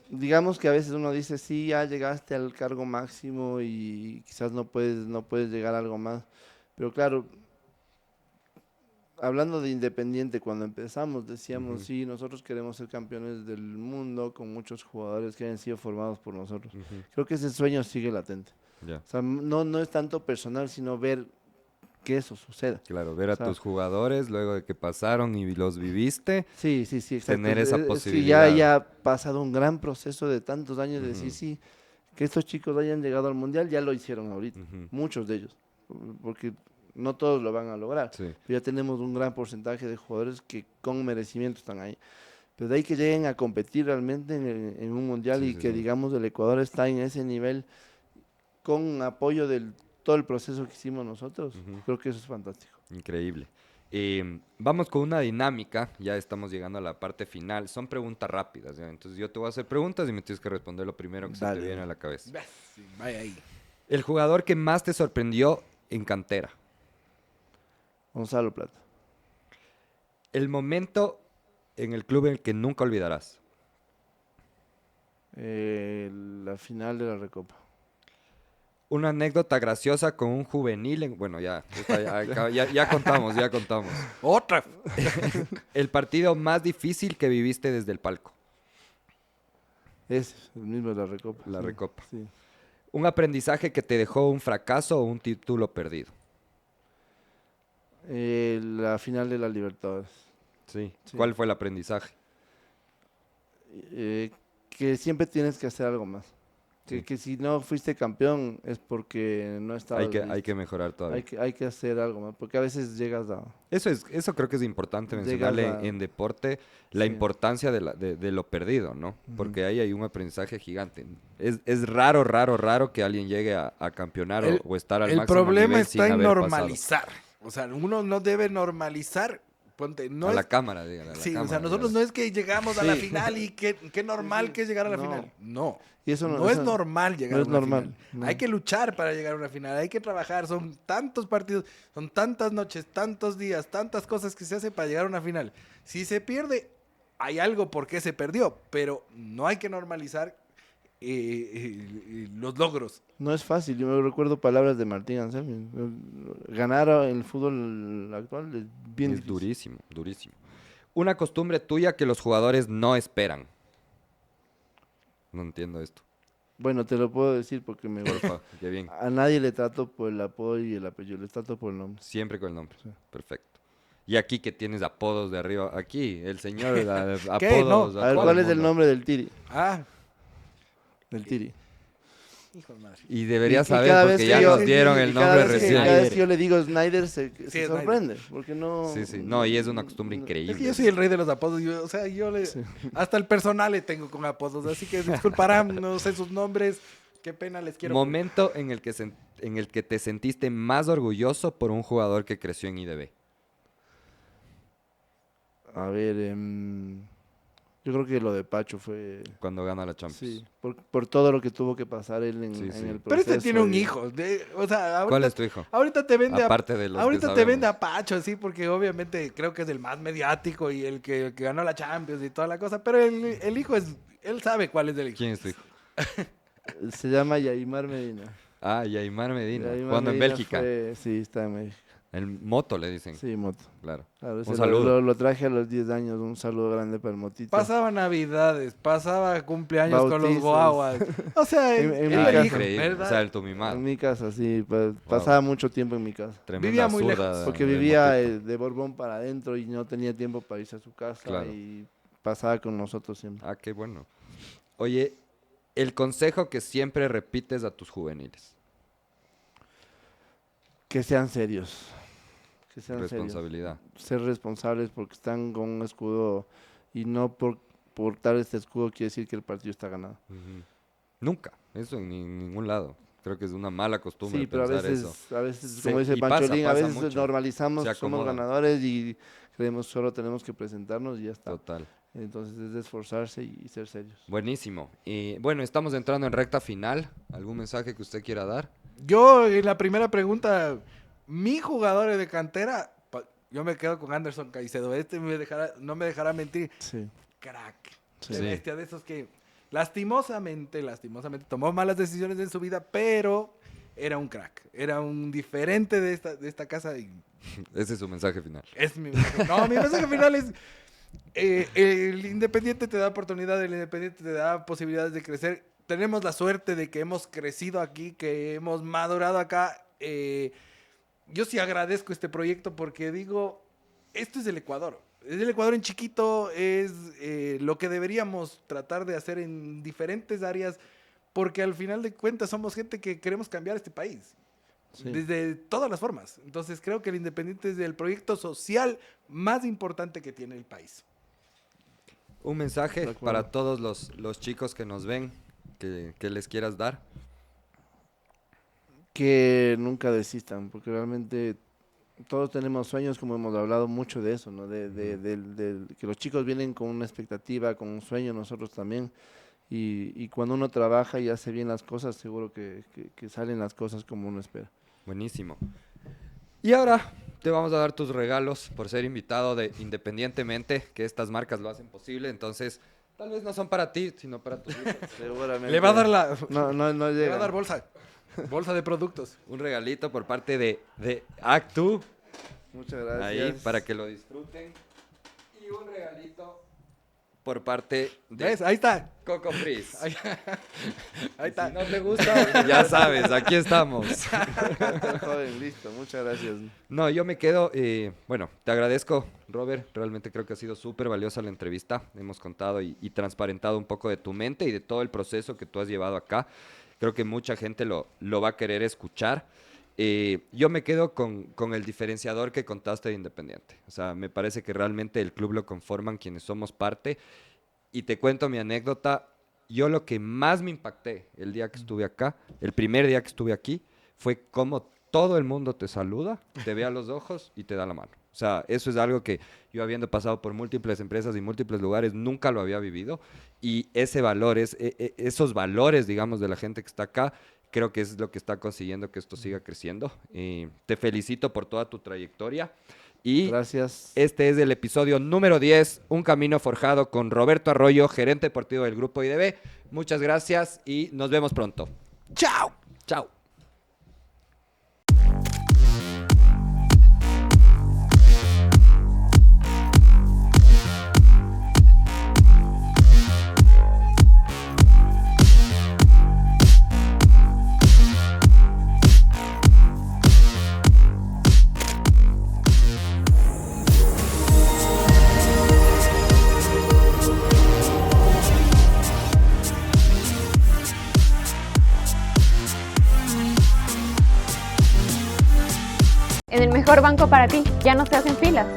S7: Digamos que a veces uno dice, sí, ya llegaste al cargo máximo y quizás no puedes llegar a algo más. Pero claro, hablando de Independiente, cuando empezamos decíamos, sí, nosotros queremos ser campeones del mundo con muchos jugadores que hayan sido formados por nosotros. Creo que ese sueño sigue latente.
S6: Ya.
S7: O sea, no es tanto personal, sino ver que eso suceda.
S6: Claro, ver a
S7: O sea,
S6: tus jugadores luego de que pasaron y los viviste.
S7: Sí, exacto.
S6: Tener esa
S7: Es que
S6: posibilidad.
S7: ya ha pasado un gran proceso de tantos años de decir, sí, que estos chicos hayan llegado al Mundial, ya lo hicieron ahorita, muchos de ellos, porque no todos lo van a lograr.
S6: Sí.
S7: Pero ya tenemos un gran porcentaje de jugadores que con merecimiento están ahí. Pero de ahí que lleguen a competir realmente en un Mundial
S6: Sí,
S7: y
S6: sí,
S7: que
S6: sí.
S7: digamos el Ecuador está en ese nivel con apoyo del todo el proceso que hicimos nosotros, creo que eso es fantástico.
S6: Increíble. Vamos con una dinámica, ya estamos llegando a la parte final. Son preguntas rápidas, ¿ya? Entonces yo te voy a hacer preguntas y me tienes que responder lo primero que se
S7: Dale.
S6: te viene a la cabeza.
S5: Sí, vaya ahí.
S6: El jugador que más te sorprendió en cantera.
S7: Gonzalo Plata.
S6: El momento en el club en el que nunca olvidarás.
S7: La final de la Recopa.
S6: Una anécdota graciosa con un juvenil. Bueno, ya contamos, ya contamos.
S5: Otra.
S6: El partido más difícil que viviste desde el palco.
S7: Es el mismo de la Recopa.
S6: La
S7: sí,
S6: Recopa.
S7: Sí.
S6: Un aprendizaje que te dejó un fracaso o un título perdido.
S7: La final de la Libertadores.
S6: Sí.
S7: Sí.
S6: ¿Cuál fue el aprendizaje?
S7: Que siempre tienes que hacer algo más.
S6: Sí.
S7: Que si no fuiste campeón es porque no estabas
S6: Hay que mejorar todavía.
S7: hay que hacer algo más, porque a veces llegas a...
S6: Eso creo que es importante
S7: Llegas
S6: mencionarle
S7: a-
S6: en deporte, la
S7: Sí.
S6: importancia de lo perdido, ¿no? Porque ahí hay un aprendizaje gigante. Es raro que alguien llegue a campeonar o estar al
S5: El
S6: máximo
S5: problema
S6: nivel sin
S5: está en
S6: haber pasado.
S5: normalizar. O sea, uno no debe normalizar. Ponte, no
S6: A
S5: es
S6: la cámara, dígale. a la
S5: Sí, o
S6: cámara,
S5: sea, nosotros
S6: dígale.
S5: no es que llegamos a la
S7: Sí.
S5: final y qué normal que es llegar a la
S7: No.
S5: final. No.
S7: Y eso
S5: No es
S7: eso
S5: normal llegar
S7: no
S5: a
S7: es
S5: una
S7: normal,
S5: final.
S7: no.
S5: Hay que luchar para llegar a una final, hay que trabajar. Son tantos partidos, son tantas noches, tantos días, tantas cosas que se hacen para llegar a una final. Si se pierde, hay algo por qué se perdió, pero no hay que normalizar los logros.
S7: No es fácil. Yo me recuerdo palabras de Martín Anselmi. Ganar en el fútbol actual es bien
S6: Es
S7: difícil.
S6: durísimo, durísimo. Una costumbre tuya que los jugadores no esperan. No entiendo esto.
S7: Bueno, te lo puedo decir porque me
S6: Porfa, qué bien.
S7: a nadie le trato por el apodo y el apellido, les trato por el nombre.
S6: Siempre con el nombre. Perfecto. Y aquí que tienes apodos de arriba. Aquí, el señor
S5: ¿Qué?
S6: apodos.
S5: No.
S7: A ver,
S6: todo
S7: ¿cuál es el
S6: mundo.
S7: nombre del Tiri?
S5: Ah,
S7: Del Tiri.
S5: hijo de madre.
S6: Y debería
S7: Y
S6: saber
S7: cada vez
S6: porque
S7: que
S6: ya
S7: yo-
S6: nos dieron
S7: y
S6: el
S7: cada
S6: nombre
S7: vez que-
S6: recién.
S7: Cada vez que yo le digo Snyder se
S5: Snyder.
S7: sorprende, porque no...
S6: Sí, sí. No, y es una costumbre increíble.
S5: Es que yo soy el rey de los apodos. O sea, hasta el personal le tengo con apodos. Así que disculparán, no sé sus nombres. Qué pena les quiero.
S6: Momento en el que te sentiste más orgulloso por un jugador que creció en IDB.
S7: A ver, yo creo que lo de Pacho fue...
S6: Cuando gana la Champions.
S7: Sí, por todo lo que tuvo que pasar él en,
S6: Sí,
S7: en
S6: sí.
S7: el
S5: Pero
S7: proceso.
S5: este tiene un
S7: y-
S5: hijo. O sea, ahorita,
S6: ¿Cuál es tu hijo?
S5: ahorita te vende
S6: Aparte de los que
S5: ahorita te
S6: sabemos.
S5: vende a Pacho, sí, porque obviamente creo que es el más mediático y el que ganó la Champions y toda la cosa. Pero el hijo él sabe cuál es el hijo.
S6: ¿Quién es tu hijo?
S7: Se llama Yaimar Medina.
S6: Ah, Yaimar Medina.
S7: Yaimar
S6: Jugando en
S7: Medina
S6: Bélgica.
S7: sí, está en México.
S6: El moto le dicen.
S7: Sí, moto.
S6: Claro.
S7: Claro, ese
S6: Un saludo.
S7: Lo traje a los 10 años. Un saludo grande para el motito.
S5: Pasaba navidades, pasaba cumpleaños con los
S7: Bautizos.
S5: guaguas. O sea,
S7: En
S5: él
S7: mi
S6: Ah,
S7: casa.
S5: el hijo,
S6: increíble.
S5: ¿verdad?
S6: O sea, el tu mimado.
S7: En mi casa, sí. Pasaba mucho tiempo en mi casa.
S6: Tremenda
S5: Vivía muy
S6: zurda
S5: lejos.
S7: Porque
S6: del
S7: vivía
S6: motito.
S7: de Borbón para adentro y no tenía tiempo para irse a su casa.
S6: Claro.
S7: Y pasaba con nosotros siempre.
S6: Ah, qué bueno. Oye, el consejo que siempre repites a tus juveniles.
S7: Que sean serios. Que sean serios.
S6: Responsabilidad.
S7: Ser responsables porque están con un escudo y no por portar este escudo quiere decir que el partido está ganado.
S6: Ujú. Nunca. Eso en ningún lado. Creo que es una mala costumbre
S7: Sí, pero a
S6: pensar
S7: veces,
S6: eso.
S7: a veces,
S6: Sí,
S7: como dice
S6: y pasa,
S7: Pancholín, a
S6: pasa
S7: veces
S6: mucho.
S7: normalizamos,
S6: Se
S7: somos
S6: acomodan.
S7: ganadores y creemos solo tenemos que presentarnos y ya está.
S6: Total.
S7: Entonces es de esforzarse y ser serios.
S6: Buenísimo. Y bueno, estamos entrando en recta final. ¿Algún mensaje que usted quiera dar?
S5: Yo, en la primera pregunta, mi jugador de cantera, yo me quedo con Anderson Caicedo. No me dejará mentir.
S7: Sí.
S5: Crack.
S7: Sí.
S5: De bestia, de esos que lastimosamente tomó malas decisiones en su vida, pero era un crack. Era un diferente de esta casa y
S6: Ese es su mensaje final.
S5: es mi mensaje. No, mi mensaje final es el Independiente te da oportunidad, el Independiente te da posibilidades de crecer. Tenemos la suerte de que hemos crecido aquí, que hemos madurado acá. Yo sí agradezco este proyecto porque digo, esto es el Ecuador. Es el Ecuador en chiquito, es lo que deberíamos tratar de hacer en diferentes áreas, porque al final de cuentas somos gente que queremos cambiar este país.
S7: Sí.
S5: Desde todas las formas. Entonces creo que el Independiente es el proyecto social más importante que tiene el país.
S6: Un mensaje
S7: De acuerdo.
S6: para todos los chicos que nos ven, que les quieras dar.
S7: Que nunca desistan, porque realmente todos tenemos sueños, como hemos hablado mucho de eso, ¿no? Que los chicos vienen con una expectativa, con un sueño, nosotros también. Y cuando uno trabaja y hace bien las cosas, seguro que salen las cosas como uno espera.
S6: Buenísimo. Y ahora te vamos a dar tus regalos por ser invitado de Independientemente, que estas marcas lo hacen posible. Entonces, tal vez no son para ti, sino para tus hijos.
S7: Seguramente.
S5: Le va a dar
S7: No
S5: le va a
S7: llega.
S5: dar bolsa de productos.
S6: Un regalito por parte de Actu,
S7: Muchas gracias.
S6: ahí, para que lo disfruten. Y un regalito por parte de
S5: ¿Ves? Ahí está.
S6: Coco Frizz.
S5: Ahí está.
S6: Si no te gusta, ya sabes, aquí estamos.
S7: Joven, listo, muchas gracias.
S6: No, yo me quedo, bueno, te agradezco, Robert, realmente creo que ha sido súper valiosa la entrevista, hemos contado y transparentado un poco de tu mente y de todo el proceso que tú has llevado acá, creo que mucha gente lo va a querer escuchar. Yo me quedo con el diferenciador que contaste de Independiente, o sea, me parece que realmente el club lo conforman quienes somos parte, y te cuento mi anécdota, yo lo que más me impacté el día que estuve acá, el primer día que estuve aquí, fue cómo todo el mundo te saluda, te ve a los ojos y te da la mano. O sea, eso es algo que yo habiendo pasado por múltiples empresas y múltiples lugares, nunca lo había vivido. Y ese valor, esos valores, digamos, de la gente que está acá, creo que es lo que está consiguiendo que esto siga creciendo. Te felicito por toda tu trayectoria. Y
S7: Gracias.
S6: este es el episodio número 10, Un Camino Forjado con Roberto Arroyo, gerente deportivo del Grupo IDB. Muchas gracias y nos vemos pronto.
S5: ¡Chao!
S6: Chao.
S1: En el mejor banco para ti, ya no se hacen filas.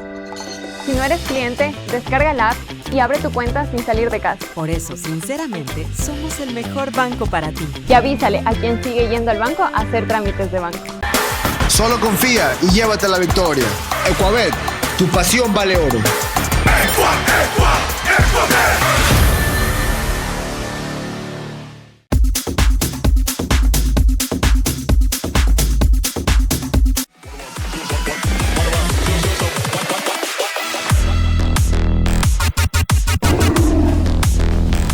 S1: Si no eres cliente, descarga la app y abre tu cuenta sin salir de casa.
S2: Por eso, sinceramente, somos el mejor banco para ti.
S1: Y avísale a quien sigue yendo al banco a hacer trámites de banco.
S3: Solo confía y llévate la victoria. Ecuabet, tu pasión vale oro.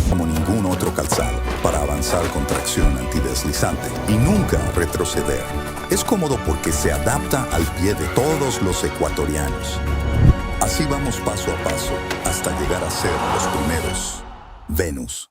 S4: Como ningún otro calzado para avanzar con tracción antideslizante y nunca retroceder. Es cómodo porque se adapta al pie de todos los ecuatorianos. Así vamos paso a paso hasta llegar a ser los primeros. Venus.